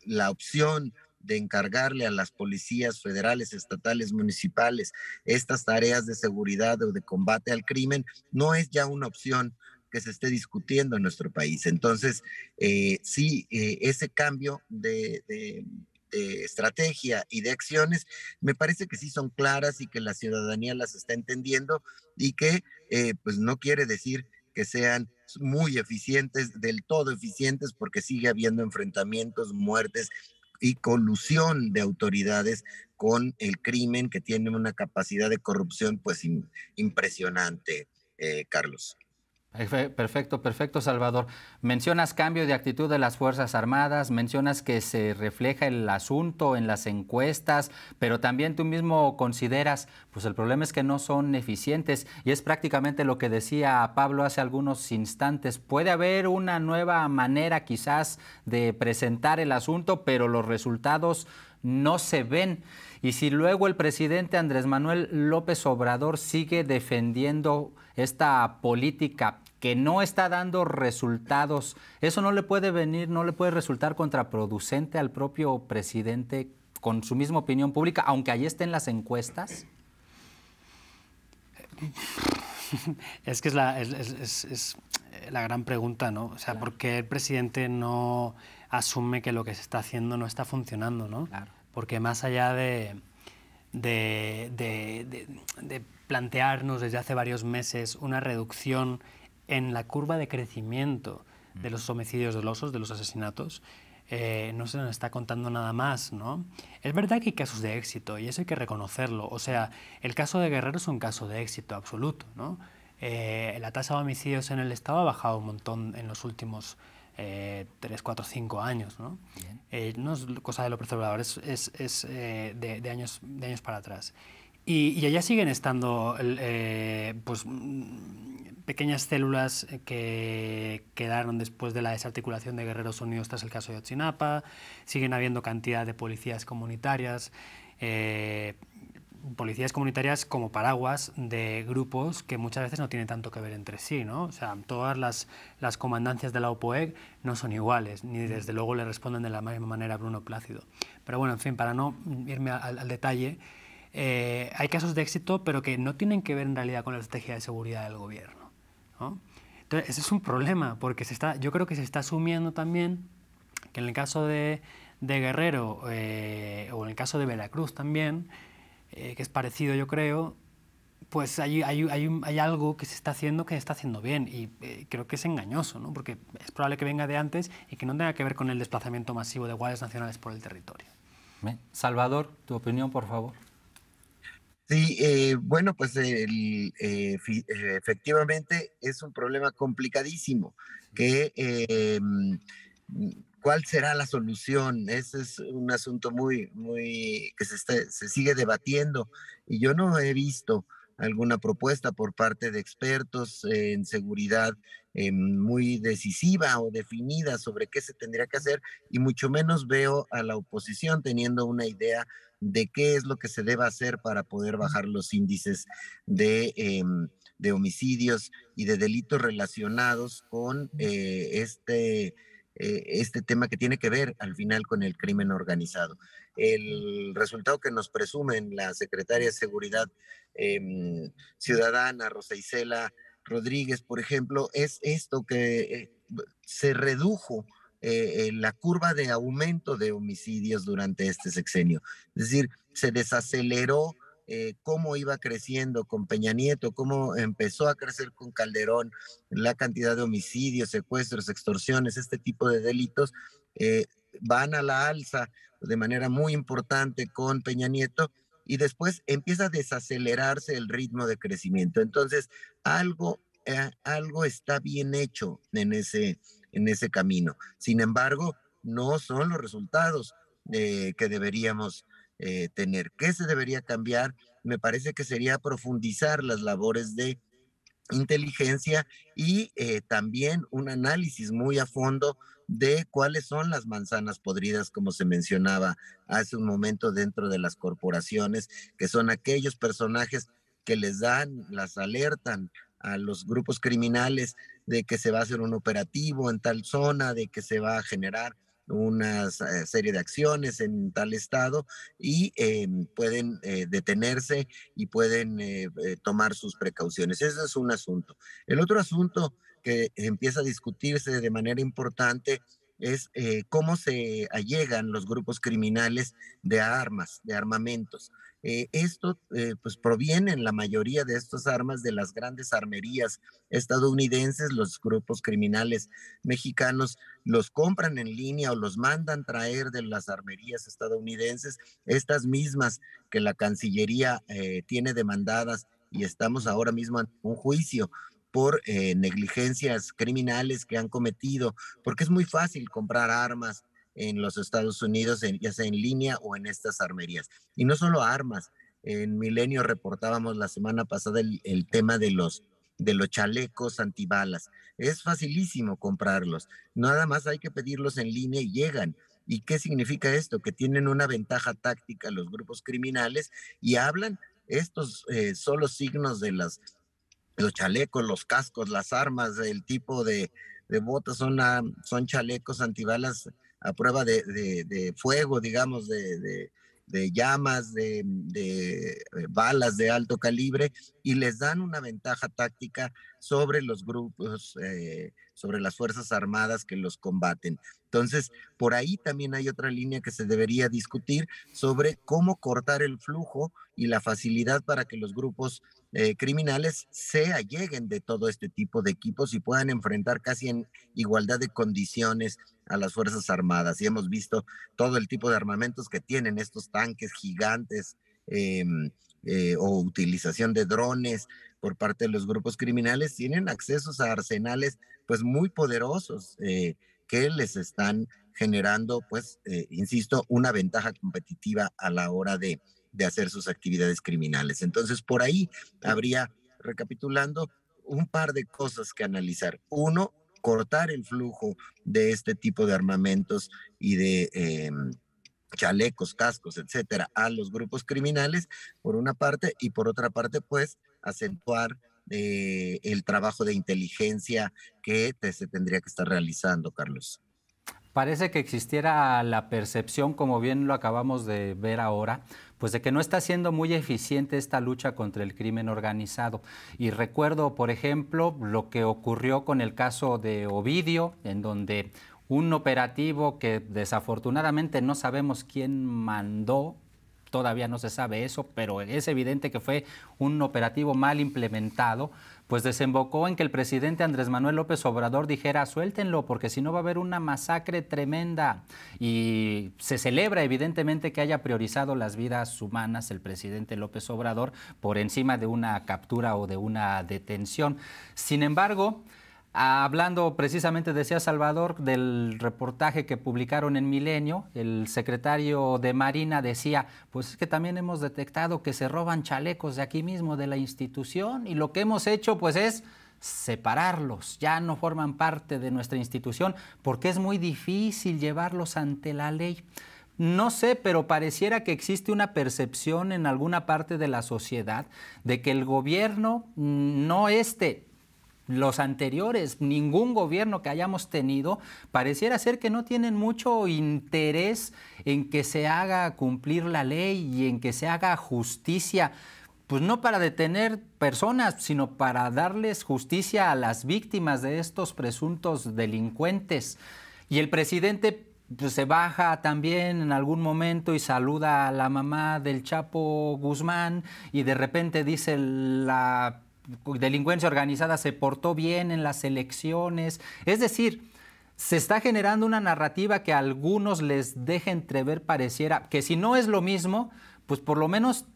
la opción de encargarle a las policías federales, estatales, municipales estas tareas de seguridad o de combate al crimen no es ya una opción que se esté discutiendo en nuestro país. Entonces, sí, ese cambio de estrategia y de acciones, me parece que sí son claras y que la ciudadanía las está entendiendo y que pues no quiere decir que sean muy eficientes, del todo eficientes, porque sigue habiendo enfrentamientos, muertes y colusión de autoridades con el crimen, que tienen una capacidad de corrupción pues impresionante, Carlos. Perfecto, perfecto, Salvador. Mencionas cambio de actitud de las Fuerzas Armadas, mencionas que se refleja el asunto en las encuestas, pero también tú mismo consideras, pues el problema es que no son eficientes y es prácticamente lo que decía Pablo hace algunos instantes. Puede haber una nueva manera quizás de presentar el asunto, pero los resultados no se ven. Y si luego el presidente Andrés Manuel López Obrador sigue defendiendo esta política que no está dando resultados, ¿eso no le puede venir, no le puede resultar contraproducente al propio presidente con su misma opinión pública, aunque allí estén las encuestas? Es que es la gran pregunta, ¿no? O sea, ¿por qué el presidente no asume que lo que se está haciendo no está funcionando, ¿no? Claro. Porque más allá de plantearnos desde hace varios meses una reducción en la curva de crecimiento de los homicidios dolosos, de los asesinatos, no se nos está contando nada más, ¿no? Es verdad que hay casos de éxito y eso hay que reconocerlo. O sea, el caso de Guerrero es un caso de éxito absoluto, ¿no? La tasa de homicidios en el Estado ha bajado un montón en los últimos 3, 4, 5 años, ¿no? No es cosa de López Obrador, es de años para atrás. Y allá siguen estando pues, pequeñas células que quedaron después de la desarticulación de Guerreros Unidos tras el caso de Ayotzinapa, siguen habiendo cantidad de policías comunitarias, como paraguas de grupos que muchas veces no tienen tanto que ver entre sí, ¿no? O sea, todas las comandancias de la OPOEG no son iguales, ni desde luego le responden de la misma manera a Bruno Plácido. Pero bueno, en fin, para no irme al detalle, hay casos de éxito, pero que no tienen que ver en realidad con la estrategia de seguridad del gobierno, ¿no? Entonces, ese es un problema, porque yo creo que se está asumiendo también que en el caso de Guerrero o en el caso de Veracruz también, que es parecido yo creo, pues hay algo que se está haciendo bien y creo que es engañoso, ¿no? Porque es probable que venga de antes y que no tenga que ver con el desplazamiento masivo de guardias nacionales por el territorio. Salvador, tu opinión, por favor. Sí, bueno, pues efectivamente es un problema complicadísimo. ¿Cuál será la solución? Ese es un asunto muy que se sigue debatiendo y yo no he visto alguna propuesta por parte de expertos en seguridad muy decisiva o definida sobre qué se tendría que hacer, y mucho menos veo a la oposición teniendo una idea de qué es lo que se debe hacer para poder bajar los índices de homicidios y de delitos relacionados con este tema que tiene que ver al final con el crimen organizado. El resultado que nos presumen la secretaria de Seguridad Ciudadana, Rosa Isela Rodríguez, por ejemplo, es esto que se redujo la curva de aumento de homicidios durante este sexenio. Es decir, se desaceleró cómo iba creciendo con Peña Nieto, cómo empezó a crecer con Calderón la cantidad de homicidios, secuestros, extorsiones, este tipo de delitos, van a la alza de manera muy importante con Peña Nieto y después empieza a desacelerarse el ritmo de crecimiento. Entonces, algo está bien hecho en ese camino. Sin embargo, no son los resultados que deberíamos tener. ¿Qué se debería cambiar? Me parece que sería profundizar las labores de inteligencia y también un análisis muy a fondo de cuáles son las manzanas podridas, como se mencionaba hace un momento, dentro de las corporaciones, que son aquellos personajes que las alertan a los grupos criminales de que se va a hacer un operativo en tal zona, de que se va a generar una serie de acciones en tal estado y pueden detenerse y pueden tomar sus precauciones. Ese es un asunto. El otro asunto que empieza a discutirse de manera importante es cómo se allegan los grupos criminales de armas, de armamentos. Esto pues proviene en la mayoría de estas armas de las grandes armerías estadounidenses. Los grupos criminales mexicanos los compran en línea o los mandan traer de las armerías estadounidenses, estas mismas que la Cancillería tiene demandadas, y estamos ahora mismo ante un juicio por negligencias criminales que han cometido, porque es muy fácil comprar armas en los Estados Unidos, ya sea en línea o en estas armerías. Y no solo armas. En Milenio reportábamos la semana pasada el tema de los chalecos antibalas. Es facilísimo comprarlos. Nada más hay que pedirlos en línea y llegan. ¿Y qué significa esto? Que tienen una ventaja táctica los grupos criminales y hablan estos solo signos de los chalecos, los cascos, las armas, el tipo de botas son chalecos antibalas a prueba de fuego, digamos, de llamas, de balas de alto calibre, y les dan una ventaja táctica sobre los grupos, sobre las Fuerzas Armadas que los combaten. Entonces, por ahí también hay otra línea que se debería discutir sobre cómo cortar el flujo y la facilidad para que los grupos criminales se alleguen de todo este tipo de equipos y puedan enfrentar casi en igualdad de condiciones a las Fuerzas Armadas. Y hemos visto todo el tipo de armamentos que tienen estos tanques gigantes, o utilización de drones por parte de los grupos criminales. Tienen accesos a arsenales pues muy poderosos que les están generando, pues, insisto, una ventaja competitiva a la hora de hacer sus actividades criminales. Entonces, por ahí habría, recapitulando, un par de cosas que analizar. Uno, cortar el flujo de este tipo de armamentos y de chalecos, cascos, etcétera, a los grupos criminales, por una parte, y por otra parte, pues, acentuar el trabajo de inteligencia que se tendría que estar realizando, Carlos. Parece que existiera la percepción, como bien lo acabamos de ver ahora, pues de que no está siendo muy eficiente esta lucha contra el crimen organizado. Y recuerdo, por ejemplo, lo que ocurrió con el caso de Ovidio, en donde un operativo que desafortunadamente no sabemos quién mandó, todavía no se sabe eso, pero es evidente que fue un operativo mal implementado, pues desembocó en que el presidente Andrés Manuel López Obrador dijera: suéltenlo, porque si no va a haber una masacre tremenda. Y se celebra evidentemente que haya priorizado las vidas humanas el presidente López Obrador por encima de una captura o de una detención. Sin embargo, hablando precisamente, decía Salvador, del reportaje que publicaron en Milenio, el secretario de Marina decía, pues es que también hemos detectado que se roban chalecos de aquí mismo, de la institución, y lo que hemos hecho pues es separarlos, ya no forman parte de nuestra institución, porque es muy difícil llevarlos ante la ley. No sé, pero pareciera que existe una percepción en alguna parte de la sociedad de que el gobierno, no los anteriores, ningún gobierno que hayamos tenido, pareciera ser que no tienen mucho interés en que se haga cumplir la ley y en que se haga justicia, pues no para detener personas, sino para darles justicia a las víctimas de estos presuntos delincuentes. Y el presidente pues se baja también en algún momento y saluda a la mamá del Chapo Guzmán y de repente dice: la delincuencia organizada se portó bien en las elecciones. Es decir, se está generando una narrativa que a algunos les deja entrever, pareciera que si no es lo mismo, pues por lo menos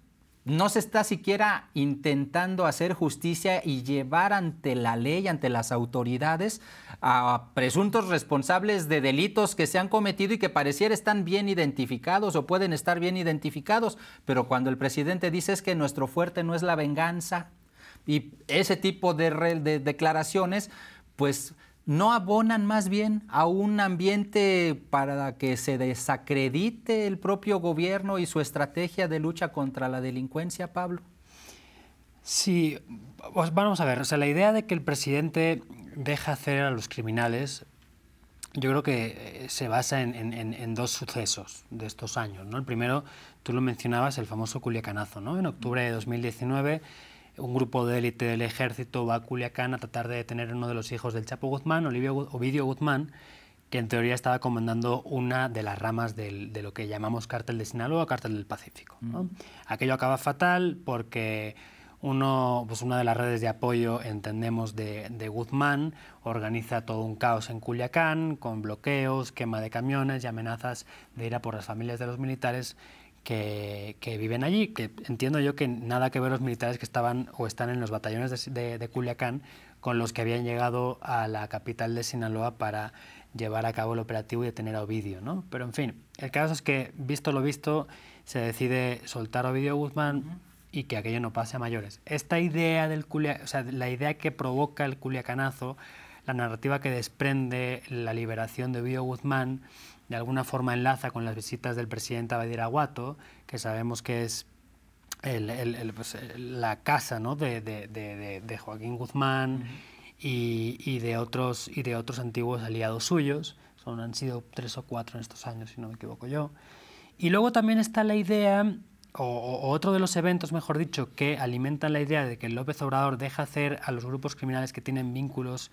no se está siquiera intentando hacer justicia y llevar ante la ley, ante las autoridades, a presuntos responsables de delitos que se han cometido y que pareciera están bien identificados o pueden estar bien identificados. Pero cuando el presidente dice es que nuestro fuerte no es la venganza, y ese tipo de declaraciones, pues no abonan más bien a un ambiente para que se desacredite el propio gobierno y su estrategia de lucha contra la delincuencia, Pablo. Sí, pues vamos a ver, o sea, la idea de que el presidente deja hacer a los criminales, yo creo que se basa en dos sucesos de estos años, ¿no? El primero, tú lo mencionabas, el famoso Culiacanazo, ¿no? En octubre de 2019... un grupo de élite del ejército va a Culiacán a tratar de detener a uno de los hijos del Chapo Guzmán, Ovidio Guzmán, que en teoría estaba comandando una de las ramas de lo que llamamos Cártel de Sinaloa o Cártel del Pacífico, ¿no? Aquello acaba fatal porque una de las redes de apoyo, entendemos, de Guzmán, organiza todo un caos en Culiacán, con bloqueos, quema de camiones y amenazas de ir a por las familias de los militares que viven allí, que entiendo yo que nada que ver los militares que estaban o están en los batallones de Culiacán con los que habían llegado a la capital de Sinaloa para llevar a cabo el operativo y detener a Ovidio, ¿no? Pero en fin, el caso es que, visto lo visto, se decide soltar a Ovidio Guzmán y que aquello no pase a mayores. Esta idea la idea que provoca el culiacanazo, la narrativa que desprende la liberación de Ovidio Guzmán, de alguna forma enlaza con las visitas del presidente a Badiraguato, que sabemos que es la casa, ¿no?, de Joaquín Guzmán y de otros antiguos aliados suyos. Han sido 3 o 4 en estos años, si no me equivoco yo. Y luego también está la idea, o otro de los eventos, mejor dicho, que alimentan la idea de que López Obrador deja hacer a los grupos criminales que tienen vínculos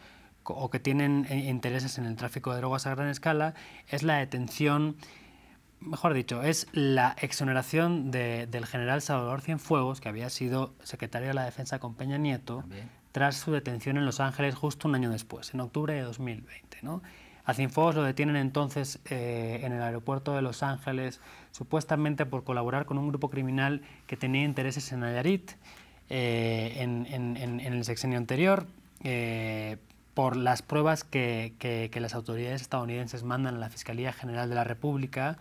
o que tienen intereses en el tráfico de drogas a gran escala, es la detención, mejor dicho, es la exoneración del general Salvador Cienfuegos, que había sido secretario de la Defensa con Peña Nieto, tras su detención en Los Ángeles justo un año después, en octubre de 2020, ¿no? A Cienfuegos lo detienen entonces en el aeropuerto de Los Ángeles, supuestamente por colaborar con un grupo criminal que tenía intereses en Nayarit en el sexenio anterior, por las pruebas que las autoridades estadounidenses mandan a la Fiscalía General de la República.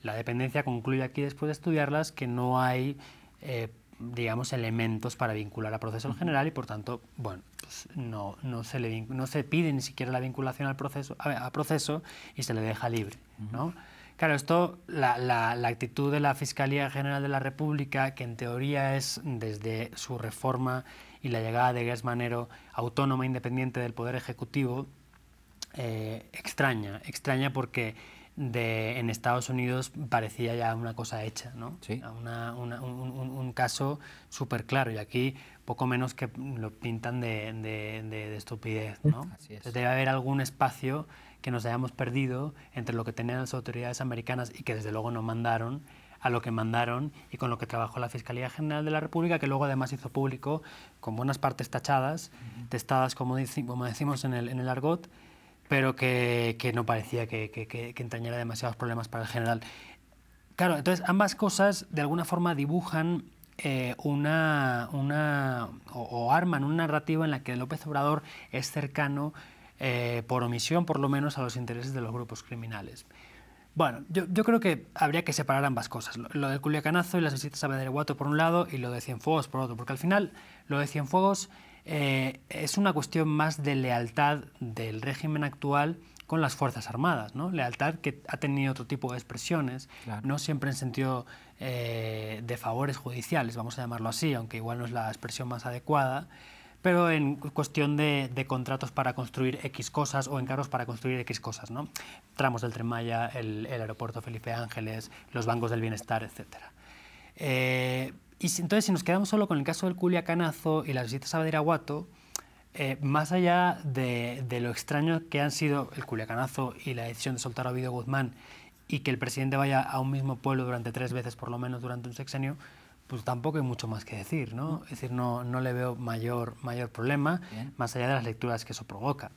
La dependencia concluye aquí, después de estudiarlas, que no hay, digamos, elementos para vincular a proceso al general y, por tanto, bueno, pues no se pide ni siquiera la vinculación a proceso y se le deja libre, ¿no? Claro, la actitud de la Fiscalía General de la República, que en teoría es, desde su reforma y la llegada de Guess-Manero, autónoma, independiente del Poder Ejecutivo, extraña porque en Estados Unidos parecía ya una cosa hecha, ¿no? Sí. Un caso súper claro, y aquí poco menos que lo pintan de estupidez, ¿no? Así es. Debe haber algún espacio que nos hayamos perdido entre lo que tenían las autoridades americanas y que desde luego no mandaron, a lo que mandaron y con lo que trabajó la Fiscalía General de la República, que luego además hizo público con buenas partes tachadas, testadas, como decimos en el argot, pero que no parecía que entrañara demasiados problemas para el general. Claro, entonces ambas cosas de alguna forma dibujan o arman una narrativa en la que López Obrador es cercano, por omisión por lo menos, a los intereses de los grupos criminales. Bueno, yo creo que habría que separar ambas cosas, lo del culiacanazo y las visitas a Badiraguato por un lado y lo de Cienfuegos por otro, porque al final lo de Cienfuegos es una cuestión más de lealtad del régimen actual con las Fuerzas Armadas, ¿no? Lealtad que ha tenido otro tipo de expresiones, claro, no siempre en sentido de favores judiciales, vamos a llamarlo así, aunque igual no es la expresión más adecuada, pero en cuestión de contratos para construir X cosas o encargos para construir X cosas, ¿no? Tramos del Tren Maya, el aeropuerto Felipe Ángeles, los bancos del bienestar, etc. Entonces, si nos quedamos solo con el caso del culiacanazo y las visitas a Badiraguato, más allá de lo extraño que han sido el culiacanazo y la decisión de soltar a Ovidio Guzmán y que el presidente vaya a un mismo pueblo durante 3 veces, por lo menos durante un sexenio, pues tampoco hay mucho más que decir, ¿no? Es decir, no le veo mayor problema, bien, más allá de las lecturas que eso provoca.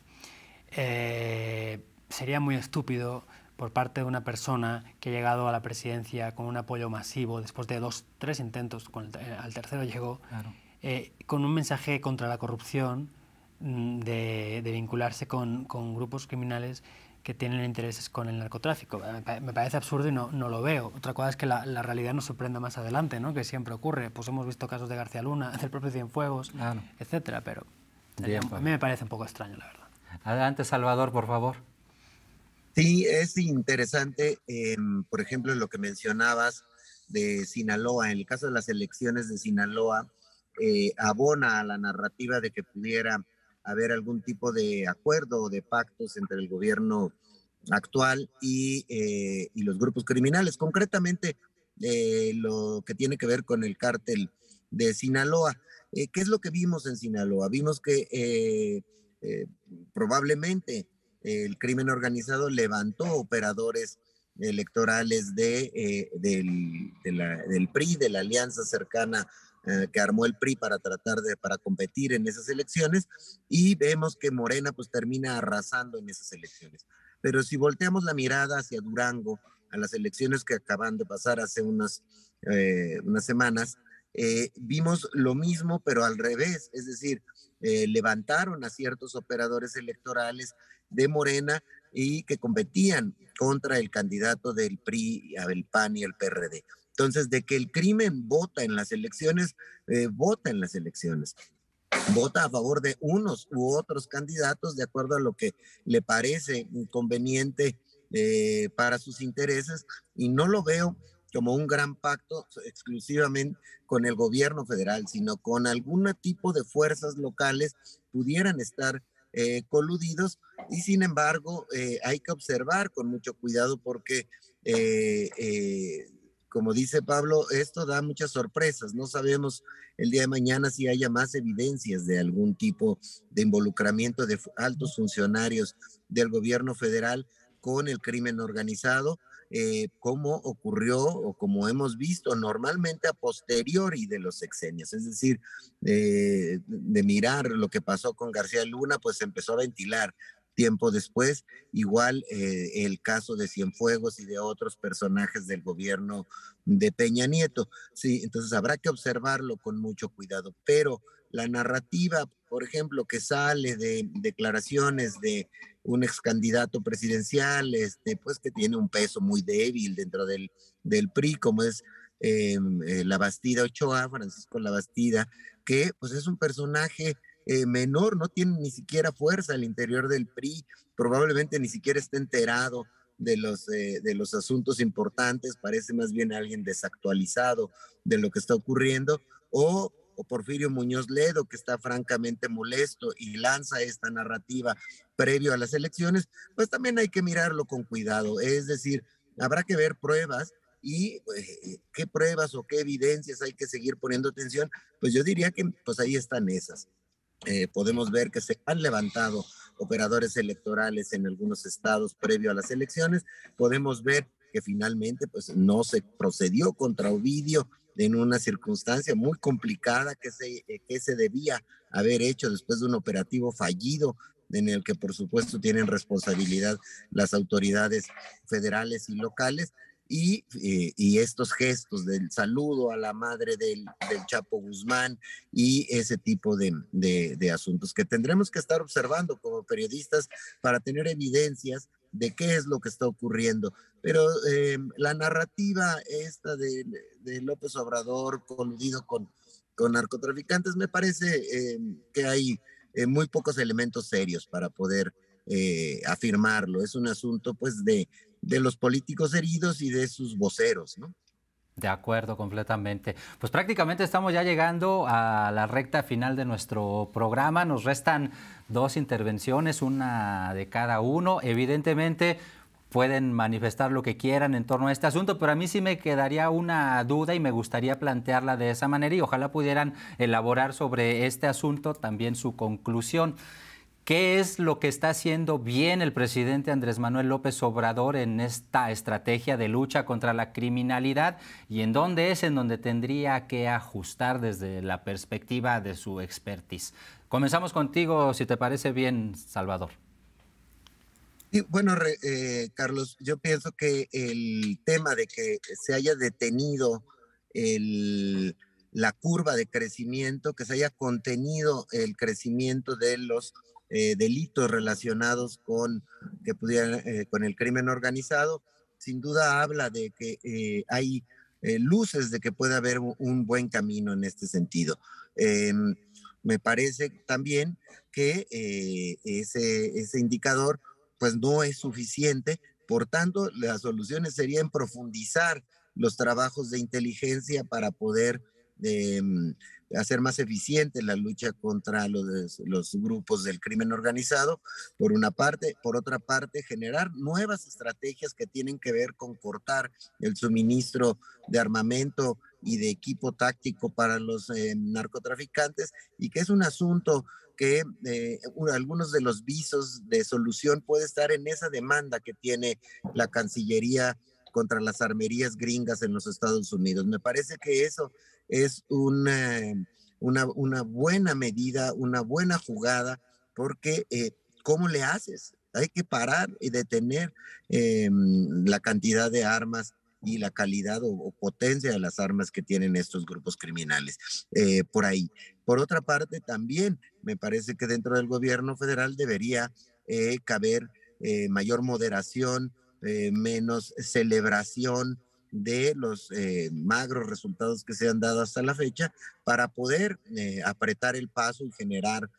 Sería muy estúpido por parte de una persona que ha llegado a la presidencia con un apoyo masivo, después de 2, 3 intentos, al tercero llegó, claro, con un mensaje contra la corrupción, de vincularse con grupos criminales que tienen intereses con el narcotráfico. Me parece absurdo y no lo veo. Otra cosa es que la realidad nos sorprenda más adelante, ¿no? Que siempre ocurre. Pues hemos visto casos de García Luna, del propio Cienfuegos, claro, etcétera, pero a mí me parece un poco extraño, la verdad. Adelante, Salvador, por favor. Sí, es interesante, por ejemplo, lo que mencionabas de Sinaloa. En el caso de las elecciones de Sinaloa, abona a la narrativa de que pudiera haber algún tipo de acuerdo o de pactos entre el gobierno actual y los grupos criminales, concretamente lo que tiene que ver con el cártel de Sinaloa. ¿Qué es lo que vimos en Sinaloa? Vimos que probablemente el crimen organizado levantó operadores electorales del PRI, de la alianza cercana que armó el PRI para para competir en esas elecciones, y vemos que Morena pues termina arrasando en esas elecciones. Pero si volteamos la mirada hacia Durango, a las elecciones que acaban de pasar hace unas semanas, vimos lo mismo, pero al revés, es decir, levantaron a ciertos operadores electorales de Morena y que competían contra el candidato del PRI, el PAN y el PRD. Entonces, de que el crimen vota en las elecciones, vota en las elecciones. Vota a favor de unos u otros candidatos de acuerdo a lo que le parece conveniente para sus intereses, y no lo veo como un gran pacto exclusivamente con el gobierno federal, sino con algún tipo de fuerzas locales pudieran estar coludidos, y sin embargo hay que observar con mucho cuidado porque como dice Pablo, esto da muchas sorpresas. No sabemos el día de mañana si haya más evidencias de algún tipo de involucramiento de altos funcionarios del gobierno federal con el crimen organizado, como ocurrió o como hemos visto normalmente a posteriori de los sexenios. Es decir, de mirar lo que pasó con García Luna, pues se empezó a ventilar tiempo después, igual el caso de Cienfuegos y de otros personajes del gobierno de Peña Nieto. Sí, entonces habrá que observarlo con mucho cuidado, pero la narrativa, por ejemplo, que sale de declaraciones de un ex candidato presidencial, pues que tiene un peso muy débil dentro del PRI, como es Labastida Ochoa, Francisco Labastida, que pues es un personaje menor, no tiene ni siquiera fuerza al interior del PRI, probablemente ni siquiera está enterado de los asuntos importantes, parece más bien alguien desactualizado de lo que está ocurriendo, o Porfirio Muñoz Ledo, que está francamente molesto y lanza esta narrativa previo a las elecciones, pues también hay que mirarlo con cuidado, es decir, habrá que ver pruebas y qué pruebas o qué evidencias hay que seguir poniendo atención. Pues yo diría que pues ahí están esas. Podemos ver que se han levantado operadores electorales en algunos estados previo a las elecciones. Podemos ver que finalmente pues no se procedió contra Ovidio en una circunstancia muy complicada que se debía haber hecho después de un operativo fallido en el que por supuesto tienen responsabilidad las autoridades federales y locales. Y estos gestos del saludo a la madre del Chapo Guzmán y ese tipo de asuntos que tendremos que estar observando como periodistas para tener evidencias de qué es lo que está ocurriendo. Pero la narrativa esta de López Obrador coludido con narcotraficantes, me parece que hay muy pocos elementos serios para poder afirmarlo. Es un asunto pues de los políticos heridos y de sus voceros, ¿no? De acuerdo, completamente. Pues prácticamente estamos ya llegando a la recta final de nuestro programa. Nos restan 2 intervenciones, una de cada uno. Evidentemente pueden manifestar lo que quieran en torno a este asunto, pero a mí sí me quedaría una duda y me gustaría plantearla de esa manera y ojalá pudieran elaborar sobre este asunto también su conclusión. ¿Qué es lo que está haciendo bien el presidente Andrés Manuel López Obrador en esta estrategia de lucha contra la criminalidad y en dónde es en donde tendría que ajustar desde la perspectiva de su expertise? Comenzamos contigo, si te parece bien, Salvador. Y bueno, Carlos, yo pienso que el tema de que se haya detenido la curva de crecimiento, que se haya contenido el crecimiento de los delitos relacionados con el crimen organizado, sin duda habla de que hay luces de que puede haber un buen camino en este sentido. Me parece también que ese indicador pues no es suficiente, por tanto las soluciones serían profundizar los trabajos de inteligencia para poder hacer más eficiente la lucha contra los grupos del crimen organizado, por una parte. Por otra parte, generar nuevas estrategias que tienen que ver con cortar el suministro de armamento y de equipo táctico para los narcotraficantes, y que es un asunto que algunos de los visos de solución puede estar en esa demanda que tiene la Cancillería contra las armerías gringas en los Estados Unidos. Me parece que eso es una buena medida, una buena jugada, porque ¿cómo le haces? Hay que parar y detener la cantidad de armas y la calidad o potencia de las armas que tienen estos grupos criminales por ahí. Por otra parte, también me parece que dentro del gobierno federal debería caber mayor moderación, menos celebración de los magros resultados que se han dado hasta la fecha para poder apretar el paso y generar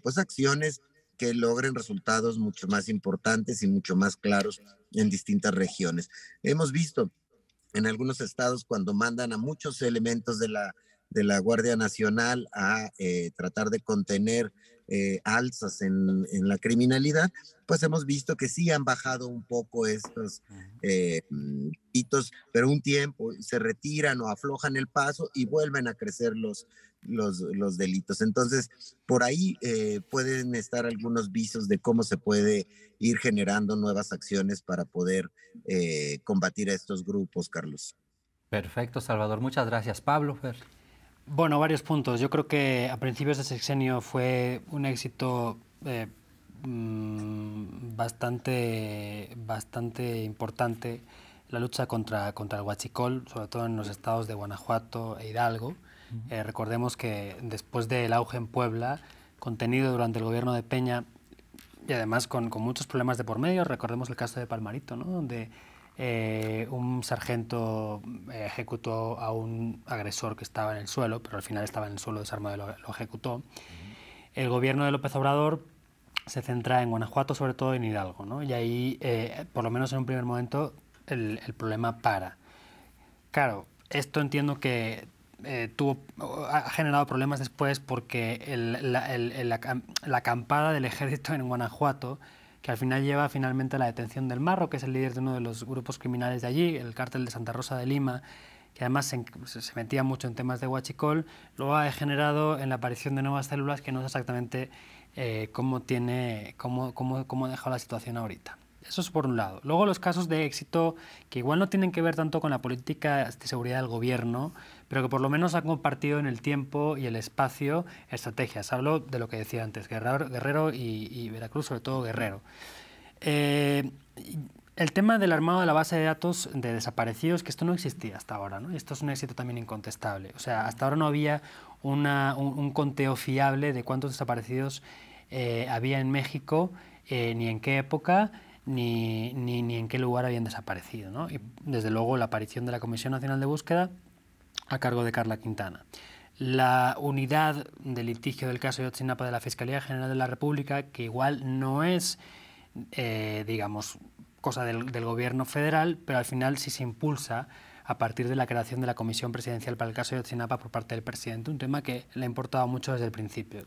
pues acciones que logren resultados mucho más importantes y mucho más claros en distintas regiones. Hemos visto en algunos estados cuando mandan a muchos elementos de la Guardia Nacional a tratar de contener alzas en la criminalidad, pues hemos visto que sí han bajado un poco estos hitos, pero un tiempo se retiran o aflojan el paso y vuelven a crecer los delitos. Entonces, por ahí pueden estar algunos visos de cómo se puede ir generando nuevas acciones para poder combatir a estos grupos, Carlos. Perfecto, Salvador. Muchas gracias. Pablo, Fer. Bueno, varios puntos. Yo creo que a principios de sexenio fue un éxito bastante importante la lucha contra el huachicol, sobre todo en los estados de Guanajuato e Hidalgo. Recordemos que después del auge en Puebla, contenido durante el gobierno de Peña, y además con muchos problemas de por medio, recordemos el caso de Palmarito, ¿no? Donde un sargento ejecutó a un agresor que estaba en el suelo, pero al final estaba en el suelo desarmado y lo ejecutó. El gobierno de López Obrador se centra en Guanajuato, sobre todo en Hidalgo, ¿no? Y ahí, por lo menos en un primer momento, el problema para. Claro, esto entiendo que ha generado problemas después porque la acampada del ejército en Guanajuato, que al final lleva finalmente a la detención del Marro, que es el líder de uno de los grupos criminales de allí, el cártel de Santa Rosa de Lima, que además se metía mucho en temas de huachicol, luego ha degenerado en la aparición de nuevas células que no sé exactamente cómo ha dejado la situación ahorita. Eso es por un lado. Luego los casos de éxito que igual no tienen que ver tanto con la política de seguridad del gobierno, pero que por lo menos han compartido en el tiempo y el espacio estrategias. Hablo de lo que decía antes, Guerrero y Veracruz, sobre todo Guerrero. El tema del armado de la base de datos de desaparecidos, que esto no existía hasta ahora, ¿no? Esto es un éxito también incontestable. O sea, hasta ahora no había un conteo fiable de cuántos desaparecidos había en México, ni en qué época, ni en qué lugar habían desaparecido, ¿no? Y desde luego la aparición de la Comisión Nacional de Búsqueda a cargo de Carla Quintana. La unidad de litigio del caso Ayotzinapa de la Fiscalía General de la República, que igual no es, digamos, cosa del gobierno federal, pero al final sí se impulsa a partir de la creación de la Comisión Presidencial para el caso Ayotzinapa por parte del presidente, un tema que le ha importado mucho desde el principio.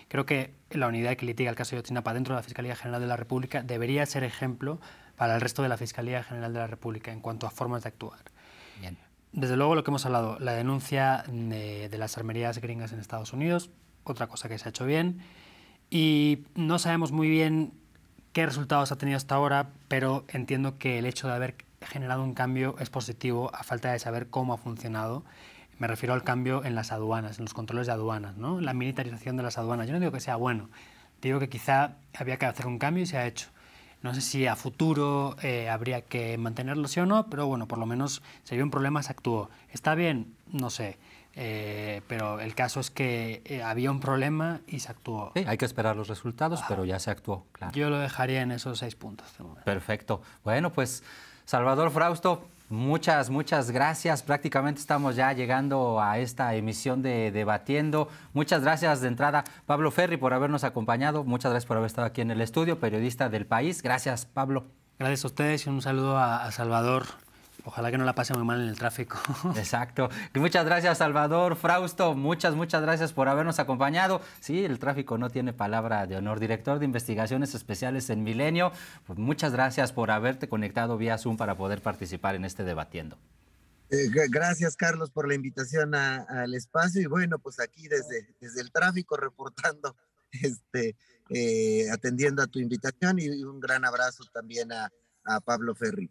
Creo que la unidad que litiga el caso Ayotzinapa dentro de la Fiscalía General de la República debería ser ejemplo para el resto de la Fiscalía General de la República en cuanto a formas de actuar. Bien. Desde luego lo que hemos hablado, la denuncia de las armerías gringas en Estados Unidos, otra cosa que se ha hecho bien, y no sabemos muy bien qué resultados ha tenido hasta ahora, pero entiendo que el hecho de haber generado un cambio es positivo a falta de saber cómo ha funcionado. Me refiero al cambio en las aduanas, en los controles de aduanas, ¿no? La militarización de las aduanas. Yo no digo que sea bueno, digo que quizá había que hacer un cambio y se ha hecho. No sé si a futuro habría que mantenerlo sí o no, pero bueno, por lo menos se vio un problema, se actuó. ¿Está bien? No sé. Pero el caso es que había un problema y se actuó. Sí, hay que esperar los resultados, pero ya se actuó, claro. Yo lo dejaría en esos 6 puntos. Perfecto. Bueno, pues Salvador Frausto, muchas gracias. Prácticamente estamos ya llegando a esta emisión de Debatiendo. Muchas gracias de entrada, Pablo Ferri, por habernos acompañado. Muchas gracias por haber estado aquí en el estudio, periodista del País. Gracias, Pablo. Gracias a ustedes y un saludo a Salvador. Ojalá que no la pase muy mal en el tráfico. Exacto. Muchas gracias, Salvador Frausto. Muchas gracias por habernos acompañado. Sí, el tráfico no tiene palabra de honor. Director de Investigaciones Especiales en Milenio, pues muchas gracias por haberte conectado vía Zoom para poder participar en este Debatiendo. Gracias, Carlos, por la invitación al espacio. Y bueno, pues aquí desde el tráfico reportando atendiendo a tu invitación, y un gran abrazo también a Pablo Ferri.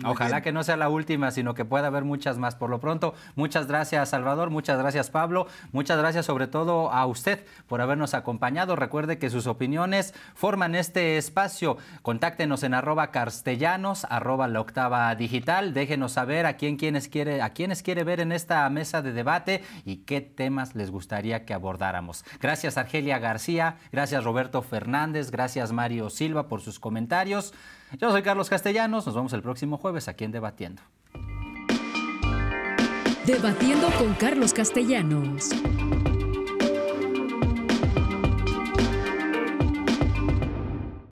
Ojalá que no sea la última, sino que pueda haber muchas más. Por lo pronto, muchas gracias, Salvador, muchas gracias, Pablo, muchas gracias sobre todo a usted por habernos acompañado. Recuerde que sus opiniones forman este espacio. Contáctenos en @castellanos, @La Octava Digital. Déjenos saber a quiénes quiere ver en esta mesa de debate y qué temas les gustaría que abordáramos. Gracias, Argelia García, gracias, Roberto Fernández, gracias, Mario Silva, por sus comentarios. Yo soy Carlos Castellanos, nos vemos el próximo jueves aquí en Debatiendo. Debatiendo con Carlos Castellanos.